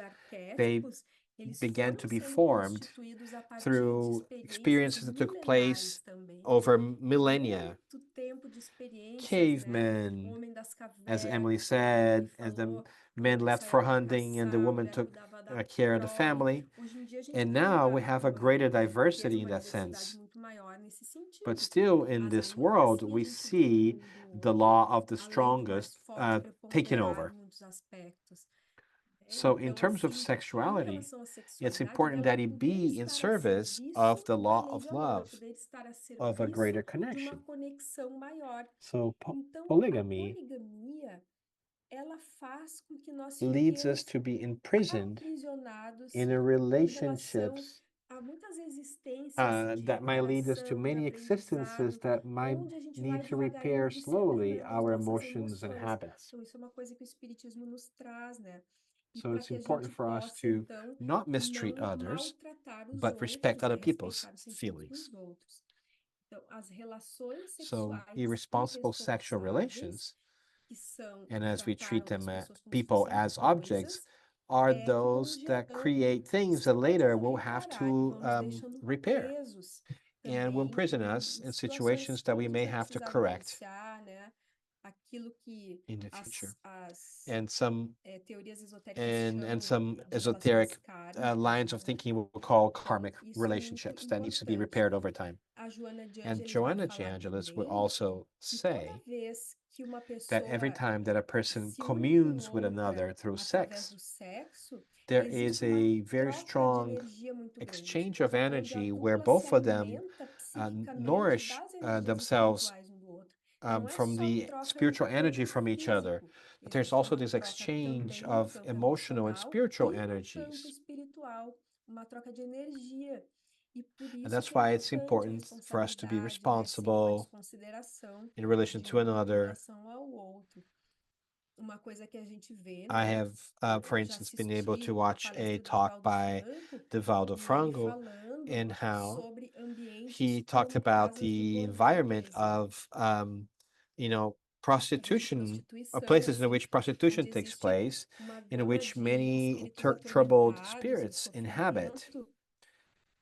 they arquétipos, eles began foram to be sendo formed constituídos a partir de through experiências experiences that took place milenares também. over millennia. Muito tempo de experiências, né? O Cavemen, homem das as Emily cavernas, né? Que ele said, as the falou que o men homem left saía for para hunting and the caçar, a woman mulher took cuidava da care of the prole. family. Hoje em dia a gente And tem now we have a greater uma riqueza, diversity in uma that diversidade sense. muito maior nesse But sentido. still, in Mas this ainda world, assim a we gente vê no see mundo the hoje law of the a lei do mais strongest forte taking preponderar over. em muitos aspectos. So in Então, terms of assim, em sexuality, relação à it's sexualidade, important ela that it poder be in estar a service of serviço the da law lei of de amor, love, poder estar a of a greater serviço de uma connection. conexão maior. So Então, a polygamy poligamia, ela faz com que nós leads us fiquemos to be imprisoned aprisionados in a em relação relationships a muitas existências de that might lead us to reparação, de many existences aprendizado, that might onde a gente vai need to repair devagarinho slowly disciplinando as our nossas emotions and emoções. habits. Então, isso é uma coisa que o Espiritismo nos traz, né? E So para it's que a important gente for us possa, to então, not mistreat não others, maltratar os but respect outros, né? other people's Respeitar os sentimentos feelings. dos outros. Então, as relações So sexuais irresponsible sexual irresponsáveis, relations, que são and que as we treat tratam them as pessoas como se people fossem as objects, coisas, are que vão those that gerando create things that situações later de we'll have reparar, que to vão nos deixando repair presos and will também imprison us em in situações situations that onde we a gente may vai have to precisar correct vivenciar, né, aquilo que in the future. as And some teorias esotéricas chamam some de relações esoteric kármicas, lines of né? thinking we'll call Então, karmic isso é muito relationships that needs to be importante. repaired over time. A Joana de And Angelis vai Joanna de falar Angelis would também also que toda say vez que uma that every pessoa time that a person se une com communes with outra another through através sex, do sexo, there is existe uma a very troca de strong energia muito grande, exchange of onde a energy where dupla se both of them alimenta psiquicamente nourish das energias themselves espirituais um do outro. E não é from só the troca no spiritual energy campo from each other, físico, but there's existe also uma this troca exchange também no of campo emotional and emocional spiritual e no campo energies. espiritual, uma troca de energia. E por And isso that's que é why it's importante a important for us to be responsabilidade, né? Sempre a responsible desconsideração in relation de to um em another. relação ao outro. Uma coisa que a gente vê, I né? have, for Já instance, been able to assisti a watch a palestra do talk Divaldo by Franco Divaldo e ele Franco falando and how sobre ambientes he talked como about casas de the bordel, por environment exemplo, of, you know, casas de prostitution or prostituição, places in assim, which prostitution onde takes existe place, uma in gama which de many espíritos troubled atormentados em spirits inhabit, sofrimento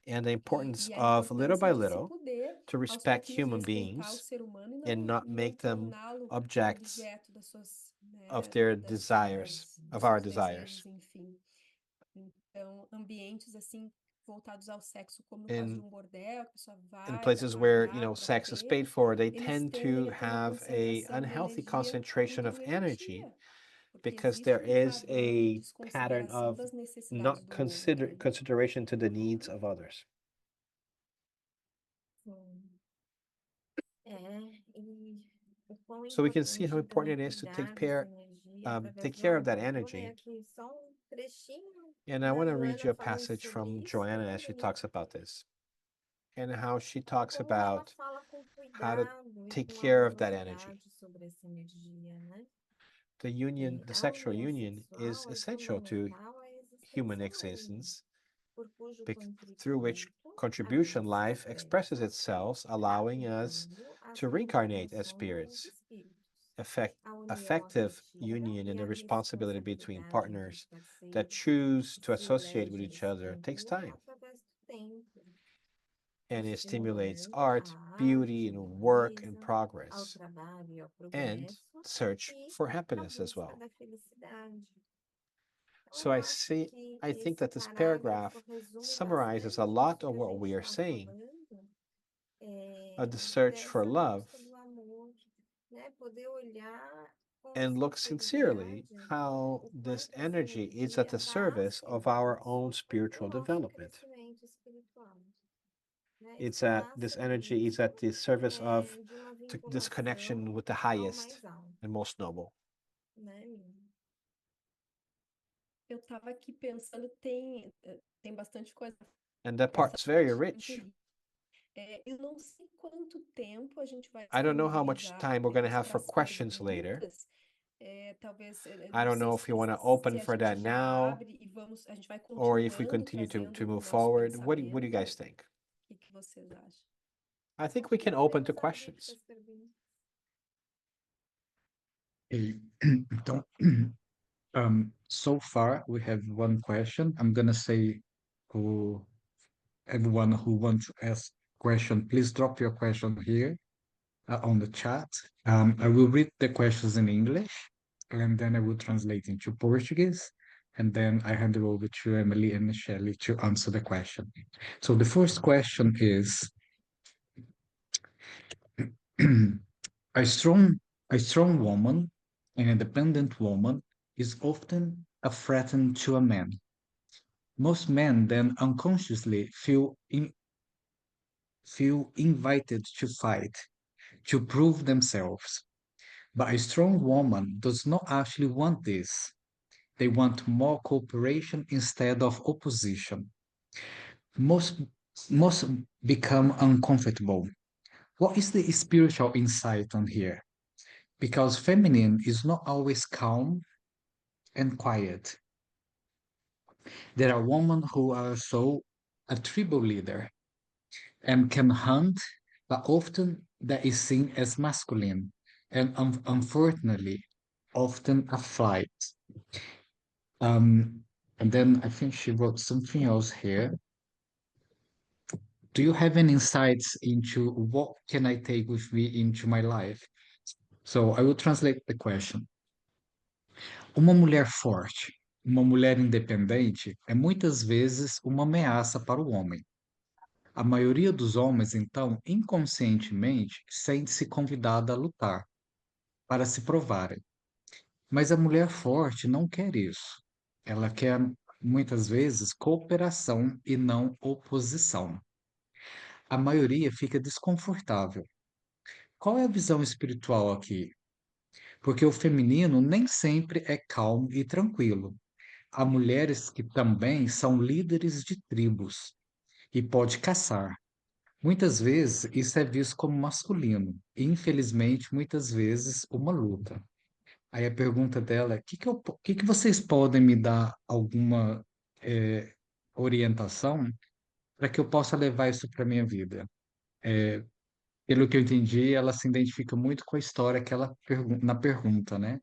and the importance e a of little importância by de se little poder, to aos respect pouquinhos, human respeitar o beings ser humano e and não, not não make them torná-lo objects objeto das suas, of né, their desires, dos of our seus desires. desejos, enfim. Então, ambientes assim voltados ao sexo, como no caso de In um bordel, a pessoa in vai para places where, pagar, para sex is ter, paid for, they eles tend tendem to a ter uma have a concentração de unhealthy energia concentration muito of energy doentia, porque because existe there um is padrão de a pattern desconsideração of das necessidades not do outro, né? consideration to the needs of others. Sim. E o quão So we can see how importante, então, é important it is to cuidar dessa energia através take do care of amor. that Eu vou ler energy. aqui só um trechinho And I da want to read Joana you a falando passage sobre from isso, que é Joanna bem as she bonito. talks about this and how she talks Como ela about fala com how to cuidado e take com care of that energy. amorosidade sobre essa energia, né? The A sexual união union is sexual é essential to fundamental à human existência mesma, existence, por cujo through which contributo a contribution vida se life expresses expressa, itself, allowing us facultando as to reincarnate as reencarnações dos spirits. espíritos. A união Effective afetiva union e and the a responsibility between responsabilidade entre os partners that parceiros choose to se associate with each elege e other takes estimula time, através do tempo, and it stimulates estimulando art, a beauty, arte, a and work and beleza, ao progress, trabalho e ao and progresso search e for à happiness as busca well. da felicidade. Então, So eu acho que I think esse that this parágrafo paragraph resume summarizes a bastante lot isso of que a what gente we are está saying. falando, The search for dessa love, busca do amor, né? Poder olhar com and look sincerely sinceridade how o this quanto essa energy is at energia the dá a service of our own serviço do spiritual nosso development. crescimento espiritual, né? It's Está a this energy is serviço at the service of de uma this connection vinculação with the ao highest mais alto, and most noble. né, Miriam? Eu estava aqui pensando, tem bastante coisa And that nessa part's very parte muito rich. rica. Eu não sei quanto tempo a gente vai I don't know how much disponibilizar time we're going to have para for as questions later. perguntas. Talvez, I não don't sei know if you want to open se a for gente that já now abre e a gente vai or if we continuando continue to trazendo o move nosso forward. What do you pensamento. guys think? O que vocês acham? I think we can open to Podemos abrir para questions. as perguntas. Okay. Então, so far we have one question. I'm gonna say who everyone who wants to ask question, please drop your question here on the chat. I will read the questions in English and then I will translate into Portuguese. And then I hand it over to Emily and Shelley to answer the question. So the first question is a strong woman, an independent woman, is often a threat to a man. Most men then unconsciously feel invited to fight, to prove themselves. But a strong woman does not actually want this. They want more cooperation instead of opposition. Most, most become uncomfortable. What is the spiritual insight on here? Because feminine is not always calm and quiet. There are women who are so a tribal leader and can hunt, but often that is seen as masculine and unfortunately often a flight. Um, and then I think she wrote something else here. Do you have any insights into what can I take with me into my life? So I will translate the question. Uma mulher forte, uma mulher independente, é muitas vezes uma ameaça para o homem. A maioria dos homens, então, inconscientemente, sente-se convidada a lutar, para se provarem. Mas a mulher forte não quer isso. Ela quer, muitas vezes, cooperação e não oposição. A maioria fica desconfortável. Qual é a visão espiritual aqui? Porque o feminino nem sempre é calmo e tranquilo. Há mulheres que também são líderes de tribos e pode caçar. Muitas vezes isso é visto como masculino, e infelizmente muitas vezes uma luta. Aí a pergunta dela é: que vocês podem me dar alguma orientação para que eu possa levar isso para minha vida? Pelo que eu entendi, ela se identifica muito com a história que ela na pergunta, né?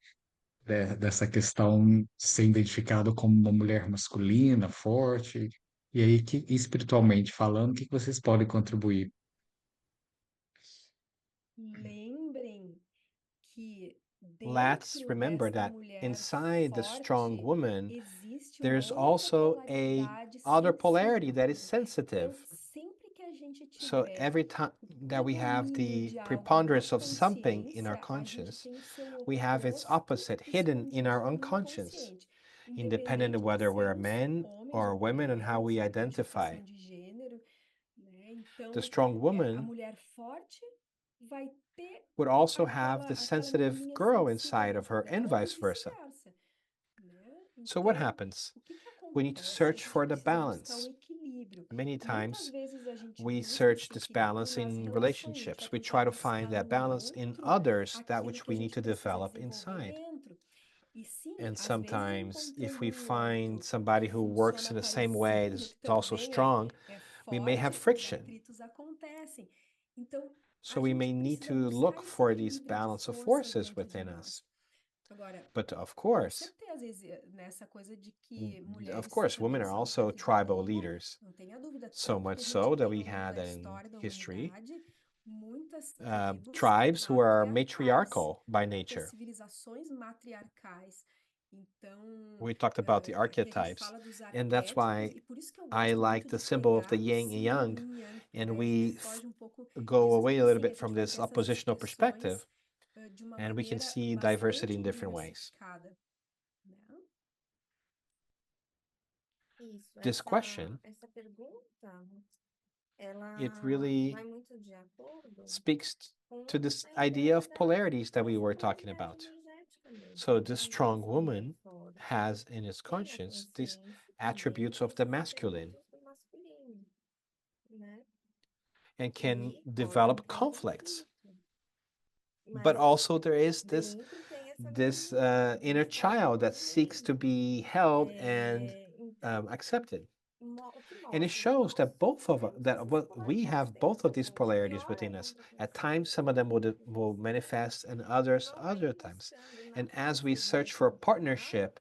Dessa questão de ser identificado como uma mulher masculina, forte. E aí, espiritualmente falando, o que vocês podem contribuir? Lembrem que Let's dentro remember desta that mulher inside the strong forte woman, existe uma there's outra also a polaridade other polarity that is sensível. sensitive. Então, sempre que a gente So tiver every time o that we have predomínio the de algo na preponderance of something in our consciência, a gente conscious, tem o seu we have its oposto opposite hidden in our escondido no unconscious, inconsciente, independent of independente de whether we're sermos men homens or ou women and how mulheres, we identify. identificação de gênero, né? The Então, strong a woman mulher forte vai ter would also have the aquela sensitive menininha girl sensível inside of dentro her and dela e vice versa. vice-versa, né? So what Então, happens? o que que We need to acontece? A search gente for the precisa buscar um balance. equilíbrio. Many Muitas times vezes a gente we busca search esse this equilíbrio balance nas in relações, a gente vai relationships. We tentar try to find buscar that no balance in outro others, that aquilo which que a we need gente to precisa develop desenvolver inside. dentro. E sim, And às vezes sometimes, if encontrando we um find outro somebody que who works funciona in the same way, parecido, is que also também strong, é we may have forte, os friction. atritos acontecem. Então, So a we gente may need precisa to buscar look esse for these equilíbrio de balance of forças forces dentro de within nós. us. Agora, But of com course, certeza, nessa coisa de que of mulheres course, women também are são also chefes de tribal tribo, leaders. não tenha dúvida, So tanto que much a gente so that tem we ao longo had da in história da history humanidade muitas tribos tribes who are matriarcais, matriarchal by muitas nature. civilizações matriarcais. Então, We talked about the aqui a gente archetypes, fala dos and that's arquétipos, why e por isso que eu I gosto like muito the de symbol of the pegar yin and sim o yang, yin e yang, and né? A gente foge um pouco go disso, away porque a little sim, a bit gente from vai this ter essas oppositional perspective, expressões de uma and we can maneira see diversity bastante in different ways. diversificada, né? Isso, This question, essa pergunta, it ela really vai muito de acordo speaks com to this a idea ideia of polarities that we dessa were talking polaridade about. energética mesmo, So né? this Então, strong essa mulher woman forte has in its tem a conscience these consciência também attributes of the desses masculine atributos do masculino, né? and can E pode develop entrar em conflicts. conflito. But Mas also there is dentro tem essa this dualidade, inner buscar esse child that seeks to equilíbrio. be held and Então, accepted. o que And it mostra que shows that nós both of temos that essas we polaridades have dentro both of da these gente, polarities pior within us. ainda com At esse times, some of them will esse manifest, and others não other ir times. buscando na And as we search facilmente for a no trabalho, partnership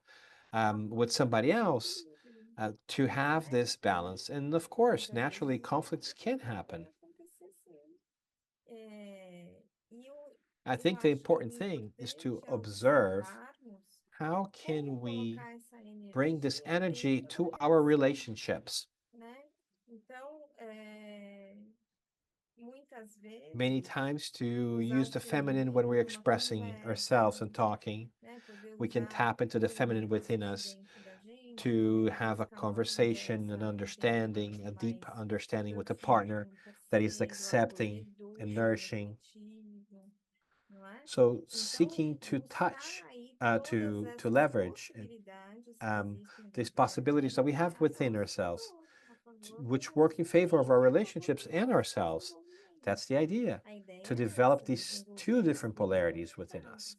a with busca somebody desse else equilíbrio, to have né? this balance, and of Que course, muitas vezes naturally, isso conflicts can pode happen. acontecer sim. E I eu think the acho que important o thing is to importante é observe observarmos how como can we colocar essa bring this energia energy dentro da to our relação, relationships. né? Então, muitas Many vezes times to usar o use the feminine when we're feminino numa expressing conversa, ourselves and talking, né? Por we can tap into the feminine within us to have a conversation, an understanding, a deep understanding with a partner that is accepting and nourishing. So seeking to touch, to leverage these possibilities that we have within ourselves, which work in favor of our relationships and ourselves. That's the idea, to develop these two different polarities within us.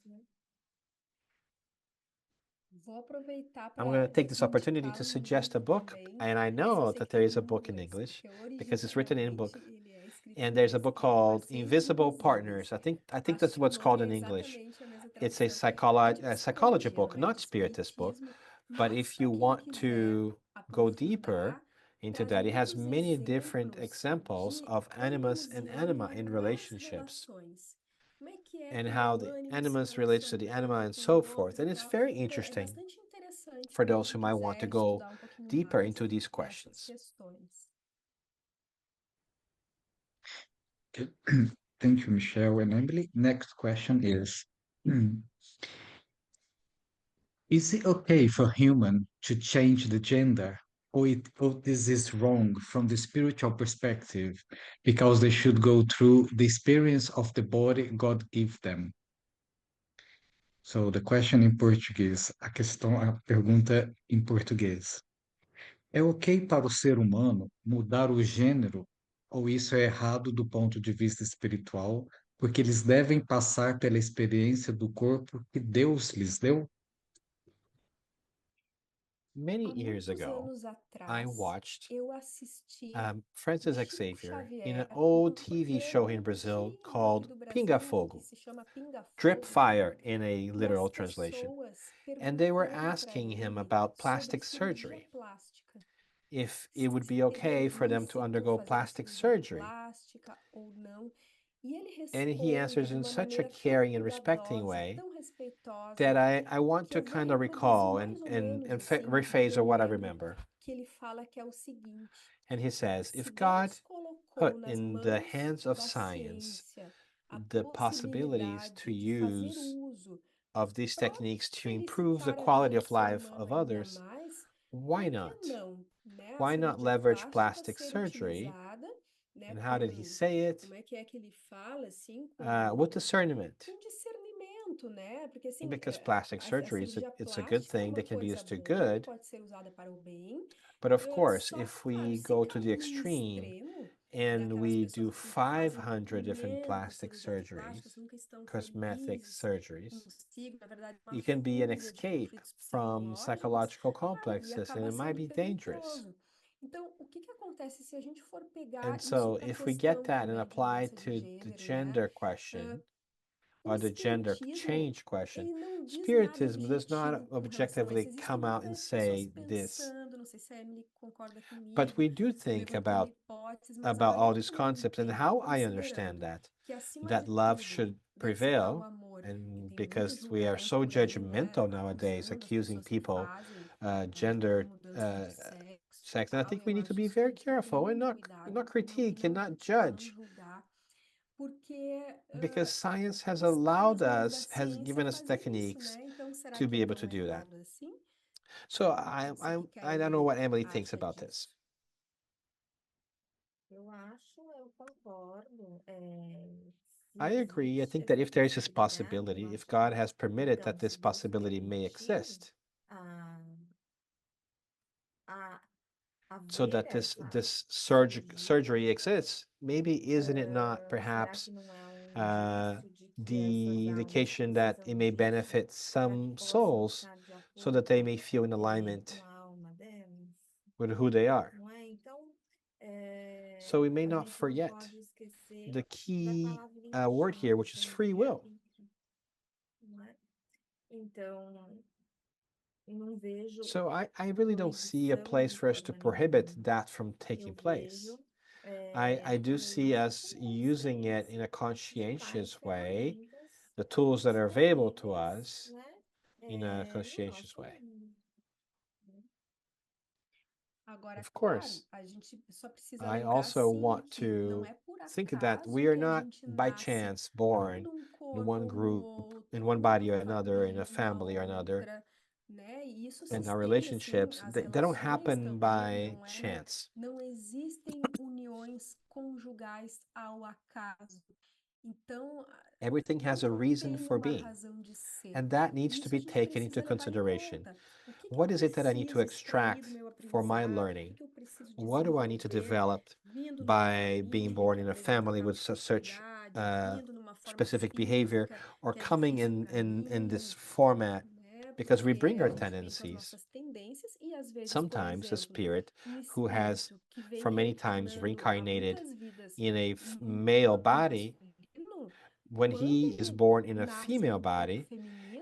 I'm going to take this opportunity to suggest a book, and I know that there is a book in English because it's written in book, and there's a book called Invisible Partners. I think that's what's called in English. It's a psychology book, not spiritist book, but if you want to go deeper into that, it has many different examples of animus and anima in relationships, and how the animus relates to the anima and so forth. And it's very interesting for those who might want to go deeper into these questions. Thank you, Michelle and Emily. Next question is, is it okay for human to change the gender, or this is wrong from the spiritual perspective because they should go through the experience of the body God gave them? So the question in português, a pergunta em português. É ok para o ser humano mudar o gênero, ou isso é errado do ponto de vista espiritual, porque eles devem passar pela experiência do corpo que Deus lhes deu? Many years ago, I watched Francis Xavier in an old TV show in Brazil called Pinga Fogo, Drip Fire in a literal translation. And they were asking him about plastic surgery, if it would be okay for them to undergo plastic surgery. And he answers in such a caring and respecting way that I want to kind of recall and rephrase or what I remember. And he says, if God put in the hands of science the possibilities to use of these techniques to improve the quality of life of others, why not? Why not leverage plastic surgery? And how did he say it? With discernment. Because plastic surgery it's a good thing that can be used to good. But of course, if we go to the extreme and we do 500 different plastic surgeries, cosmetic surgeries, it can be an escape from psychological complexes, and it might be dangerous. And so if we get that and apply to the gender question, or the gender change question, Spiritism does not objectively come out and say this. But we do think about all these concepts and how I understand that love should prevail. And because we are so judgmental nowadays, accusing people gender sex, and I think we need to be very careful and not critique and not judge, because science has allowed us, has given us techniques to be able to do that. So I don't know what Emily thinks about this. I agree. I think that if there is this possibility, if God has permitted that this possibility may exist, so that this surgery exists, maybe isn't it not perhaps the indication that it may benefit some souls so that they may feel in alignment with who they are? So we may not forget the key word here, which is free will. So I really don't see a place for us to prohibit that from taking place. I do see us using it in a conscientious way, the tools that are available to us in a conscientious way. Agora, Of claro, course, a gente só precisa I lembrar, also sim, want que não to é por think that we acaso are que a not gente by nasce chance born num in corpo one ou no group, in outro, one numa body or another, in a família family or ou another, outra, né? E isso se and our estende, assim, relationships, às they don't relações happen também, by não é? chance. Não existem uniões conjugais ao acaso. Então, Everything has a não reason tem for uma being, razão de ser. and that needs to Isso a be gente taken into precisa levar em consideration. conta. O que eu What is it that I need to preciso extrair do extract meu for my aprendizado? O learning? que eu preciso What do I need to desenvolver develop vindo numa by being família born que in a apresenta family tal with such dificuldade, uh, vindo numa forma specific behavior, física or que é coming difícil in, para in this mim, format? né? Because we Porque bring a our gente vem com as tendencies. nossas tendências e às vezes, por Sometimes a exemplo, spirit um who has, espírito que vem for many times, reencarnando há reincarnated muitas vidas in a num male corpo body, masculino, when quando he is ele born in a nasce female num corpo body,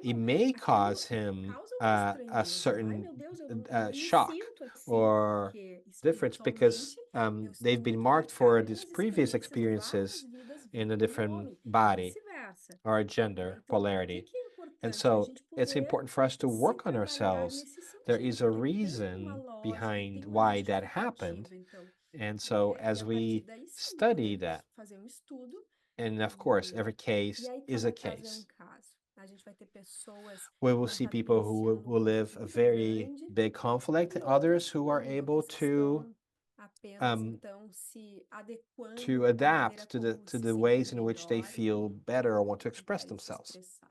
it feminino, may aquilo cause him causa uma a estranheza. Ai, certain meu Deus, eu não me shock sinto assim, or porque difference because espiritualmente eu estou they've been muito marked for marcado these pelas previous experiências de várias experiences vidas in a vindo como different homem e body vice-versa, or a né? gender Então, por polarity. que é And importante a so gente it's poder important for us to se work on trabalhar ourselves. nesse There sentido, is a porque tem uma reason lógica, behind tem uma why that justificativa, happened. então, And so né? E as a partir we daí sim study podemos that, fazer um estudo and of course, e every e case aí is a cada caso é um case. caso. A gente vai ter pessoas We will vão see estar people who vivenciando will um live a conflito very grande big conflict, e others outras who are não, able outras que estão apenas um, então se adequando to à maneira adapt como to se the sentem ways in which they melhor feel better or want to e express querem se themselves. expressar.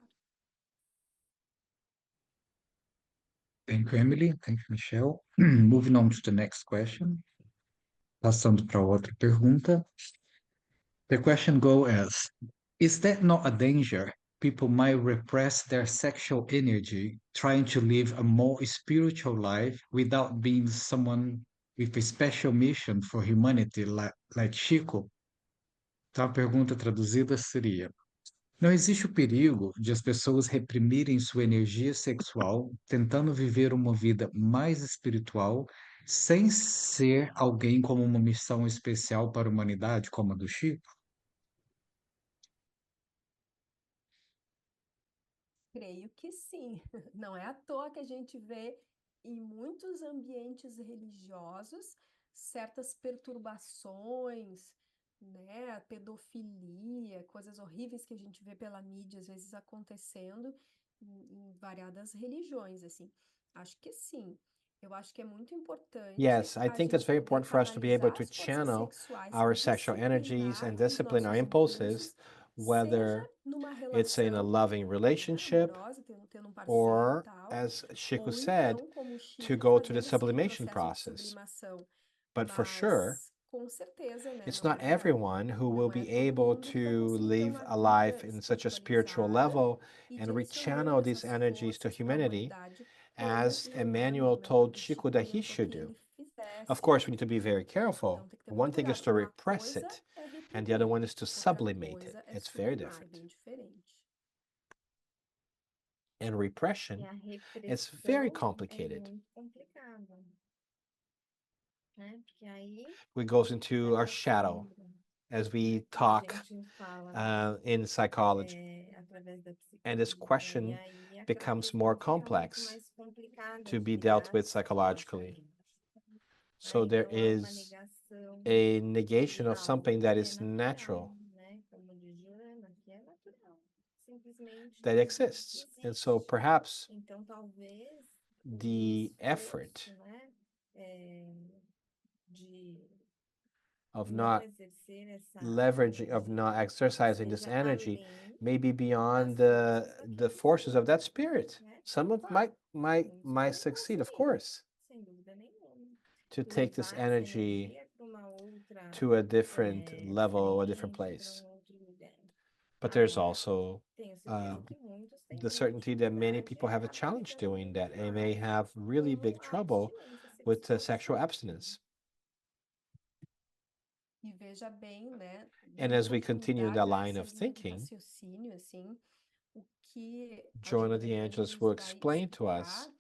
Thank you, Emily. Thank you, Michelle. Moving on to the next question. Passando para outra pergunta. The question goes as, is that not a danger? People might repress their sexual energy, trying to live a more spiritual life without being someone with a special mission for humanity, like Chico. Então, a pergunta traduzida seria: não existe o perigo de as pessoas reprimirem sua energia sexual, tentando viver uma vida mais espiritual, sem ser alguém com uma missão especial para a humanidade, como a do Chico? Creio que sim. Não é à toa que a gente vê em muitos ambientes religiosos certas perturbações, né, a pedofilia, coisas horríveis que a gente vê pela mídia às vezes acontecendo em variadas religiões, assim. Acho que sim. Eu acho que é muito importante Yes, I a think gente it's very poder important for us to be able canalizar to as forças channel sexuais our e sexual energies disciplinar and os discipline our nossos impulses, impulsos, seja whether numa it's in a relação, loving né, relationship amorosa, tendo um parceiro e or, tal, as Chico ou said, então, como o to Chico, go through the fazendo esse sublimation processo de process. sublimação. But for sure, Mas, com certeza, né, it's not everyone who will não é be todo able mundo que vai to conseguir ter live uma a vida life in such a spiritual espiritualizada level e and direcionando rechannel these essas energies to forças para a humanity humanidade, como as Joana, Emmanuel né, told o Chico Chico that he orientou should que do. ele Of fizesse. course, we need to be very careful. Então, tem que ter One muito thing is cuidado. to Uma repress coisa it, é and the other reprimir, one is to outra sublimate it. coisa é It's very sublimar, é different. bem diferente. And E repression a is very repressão é complicated. muito complicada, né? Porque aí It goes into our essa shadow sombra, as né, we que a talk gente fala in psychology. através da And this psicologia. E question aí aquela becomes more questão fica muito complex mais complicada to de be dealt lidar with com essa psychologically. vida, né? So there Então há uma is negação a negation de of something algo that que é is natural, natural né? Como diz Joana, que é natural, simplesmente that exists. And so existe. perhaps Então talvez o the effort esforço, né, de of não not exercer essa leveraging, of energia not exercising this esteja energy, além may be das beyond forças the daquele forces of ser, that spirit. né? Some of Claro, muitos might vão succeed, of conseguir, course, sem dúvida nenhuma, to take this levar essa energy energia para uma outra to a different level, a different frente, para place. um outro lugar. But there's Agora, also tenho certeza um, que muitos têm the muita certainty that many dificuldade e people have a acabam challenge ficando doing that and may confinados have really big como a trouble abstinência with sexual sexual simples. abstinence. E veja bem, né, And dando as we continue in that continuidade a line essa of linha de thinking, raciocínio, assim, o que a Joanna Joana de de Angelis Ângeles will vai explain to us explicar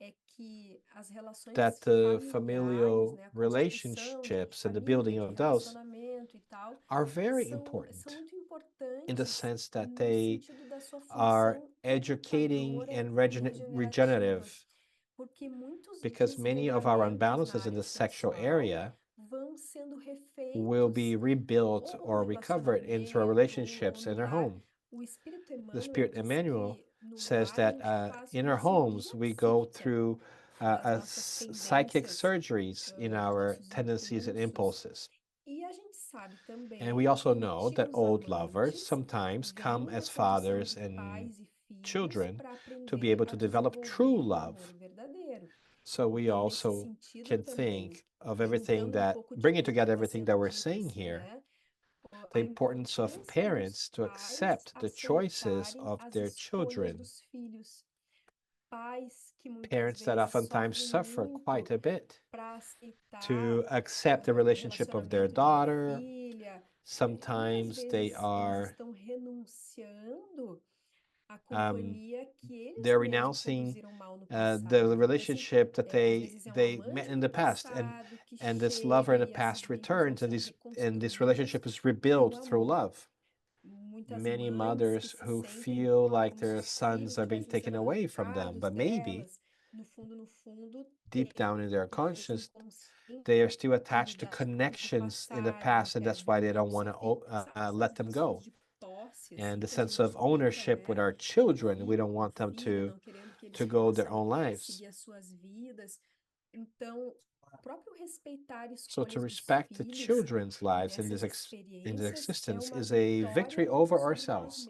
é que as that relações the familiares, familial né, a construção de relationships and the família, building de of those relacionamento e tal, are very são important muito in the importantes sense that no they sentido da sua are função educating educadora and e regenerativa. regenerative because many of our unbalances in the sexual area will be rebuilt or recovered into our relationships in our home. The Spirit Emmanuel says that in our homes we go through psychic surgeries in our tendencies and impulses. And we also know that old lovers sometimes come as fathers and children to be able to develop true love. So we also can think of everything that, bringing together everything that we're saying here, the importance of parents to accept the choices of their children. Parents that oftentimes suffer quite a bit to accept the relationship of their daughter. Sometimes they are they're renouncing the relationship that they met in the past, and this lover in the past returns, and this relationship is rebuilt through love. Many mothers who feel like their sons are being taken away from them, but maybe deep down in their conscience they are still attached to connections in the past, and that's why they don't want to let them go. And the sense of ownership with our children, we don't want them to go their own lives. So to respect the children's lives in this existence is a victory over ourselves.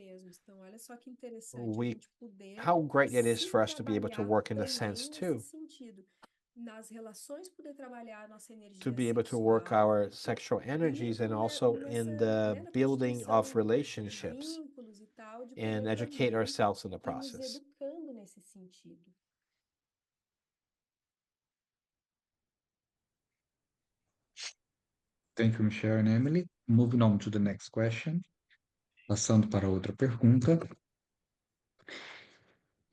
How great it is for us to be able to work in the sense too, to be able to work our sexual energies and also in the building of relationships and educate ourselves in the process. Thank you, Michelle and Emily. Moving on to the next question. Passando para outra pergunta.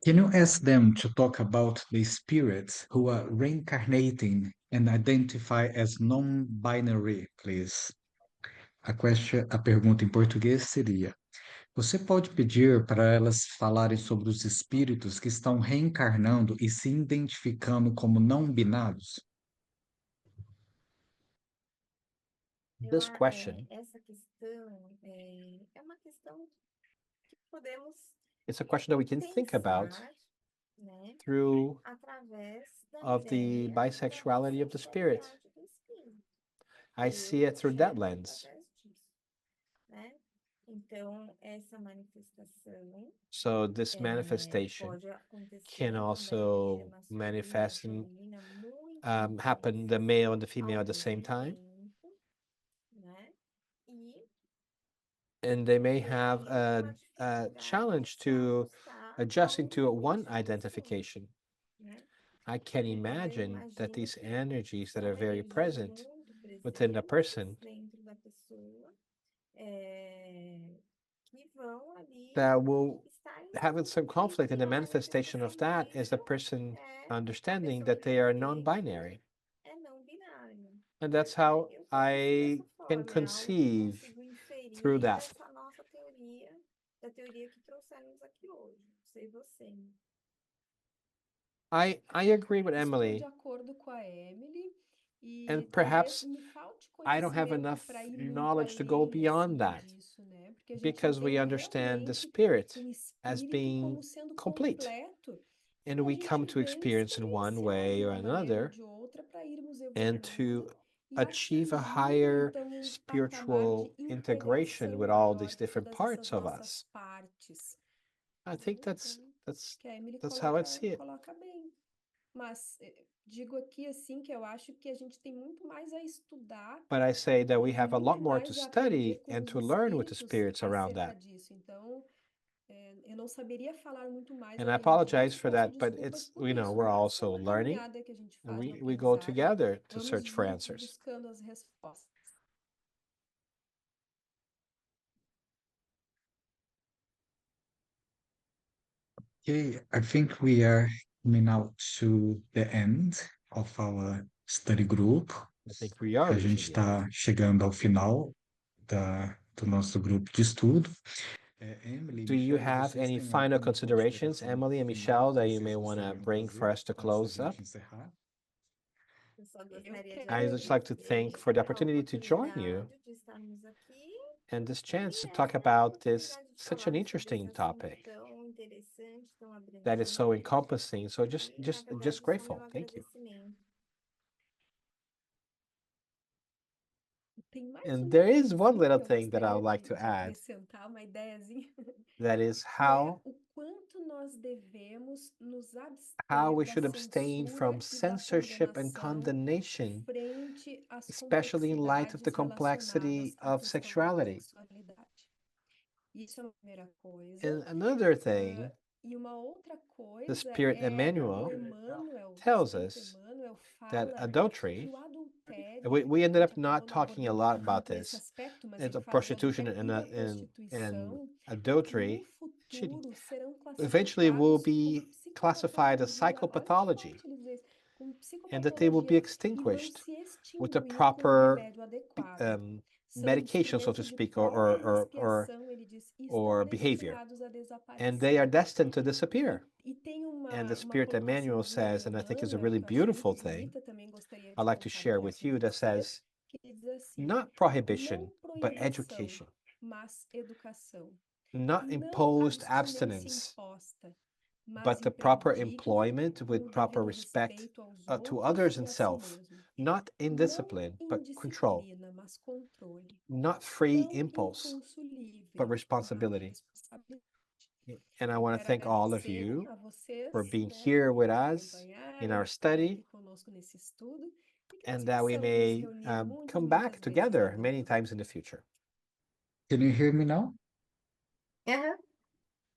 Can you ask them to talk about the spirits who are reincarnating and identify as non-binary, please? A pergunta em português seria: você pode pedir para elas falarem sobre os espíritos que estão reencarnando e se identificando como não binários? This question, it's a question that we can think about through of the bisexuality of the spirit. I see it through that lens. So this manifestation can also manifest and happen the male and the female at the same time. And they may have a challenge to adjusting to one identification. I can imagine that these energies that are very present within a person that will have some conflict, and the manifestation of that is the person understanding that they are non-binary. And that's how I can conceive through that. I agree with Emily. And perhaps I don't have enough knowledge to go beyond that, because we understand the spirit as being complete. And we come to experience in one way or another, and to achieve a higher spiritual integration with all these different parts of us. I think that's how I see it. But I say that we have a lot more to study and to learn with the spirits around that. And I apologize for that, but it's, we're also learning, and we go together to search for answers. Okay, I think we are coming out to the end of our study group. I think we are A gente reaching the end. está chegando ao final do nosso grupo de estudo. Emily, Do you Michelle, have vocês any têm final alguma considerations, consideração Emily and final Michelle, que that you vocês may want to gostariam de bring for fazer us to antes da close up? gente encerrar? Eu só Eu gostaria de I'd just like to agradecer thank for the a opportunity to join you oportunidade de estarmos aqui and this chance to e talk essa about this oportunidade de such an falarmos sobre esse interesting assunto topic tão interessante, tão that is so abrangente. encompassing. So E, na just verdade, só meu grateful. Thank you. agradecimento. Tem mais And uma there is one coisinha little que eu thing that I gostaria would like to de add. acrescentar, uma ideiazinha, That is que é how o quanto nós devemos nos we abster da should abstain from censura e da censorship and condenação condemnation, frente às especially in light of the complexidades complexity relacionadas à of questão da sexuality. sexualidade. Isso é uma primeira coisa. And another thing, E uma outra the coisa Spirit é o Emmanuel Emmanuel, o tells Espírito us Emmanuel that fala que adultery, o adultério, we a ended gente up not acabou não talking a abordando lot about tanto esse this. aspecto, mas It's ele a fala de prostitution adultério e da and prostituição, que no adultery, cheating. futuro serão Eventually will classificados como be classified as psicopatologia. Olha que psychopathology, forte ele diz isso, como and that they will be psicopatologia e vão extinguished se with the extinguir com um proper remédio adequado. São medication, so to instrumentos de speak, prova e expiação, ele diz, e estão or behavior, destinados a and they are desaparecer. destined to disappear. E tem And the uma Spirit Emmanuel colocaçãozinha do says, and I think is a Emmanuel, really que eu acho beautiful muito thing, bonita, também gostaria I'd de like to share compartilhar with com you that vocês, says, que ele diz assim, not não prohibition, but proibição, education, mas educação. not Não imposed abstinência abstinence, imposta, mas but the proper emprego digno, employment com with o proper devido respect respeito aos to outros others e and a si self, mesmo. not Não indiscipline, but control, indisciplina, mas controle. not free Não impulse, impulso livre, but mas responsibility. responsabilidade. And I Eu want to quero thank all of agradecer you a vocês, for being né, here por with nos us in acompanharem, our por estarem study, aqui conosco nesse estudo, e que nós and that we possamos nos may reunir muitas, come muitas back vezes together ainda no many futuro. times in the future. Can you hear me now? Aham.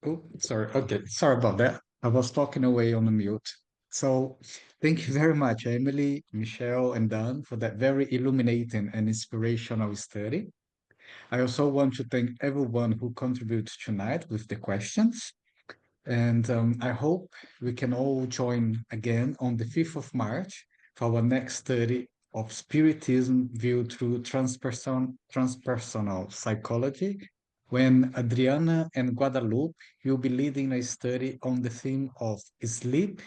Oh, sorry. Okay, sorry about that. I was talking away on the mute. So, thank you very much, Emily, Michelle, and Dan, for that very illuminating and inspirational study. I also want to thank everyone who contributed tonight with the questions. And I hope we can all join again on the 5th of March for our next study of Spiritism viewed through transpersonal psychology, when Adriana and Guadalupe will be leading a study on the theme of sleep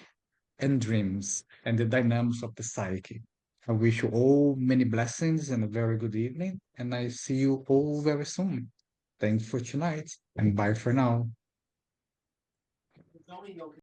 and dreams and the dynamics of the psyche. I wish you all many blessings and a very good evening, and I see you all very soon. Thanks for tonight, and bye for now.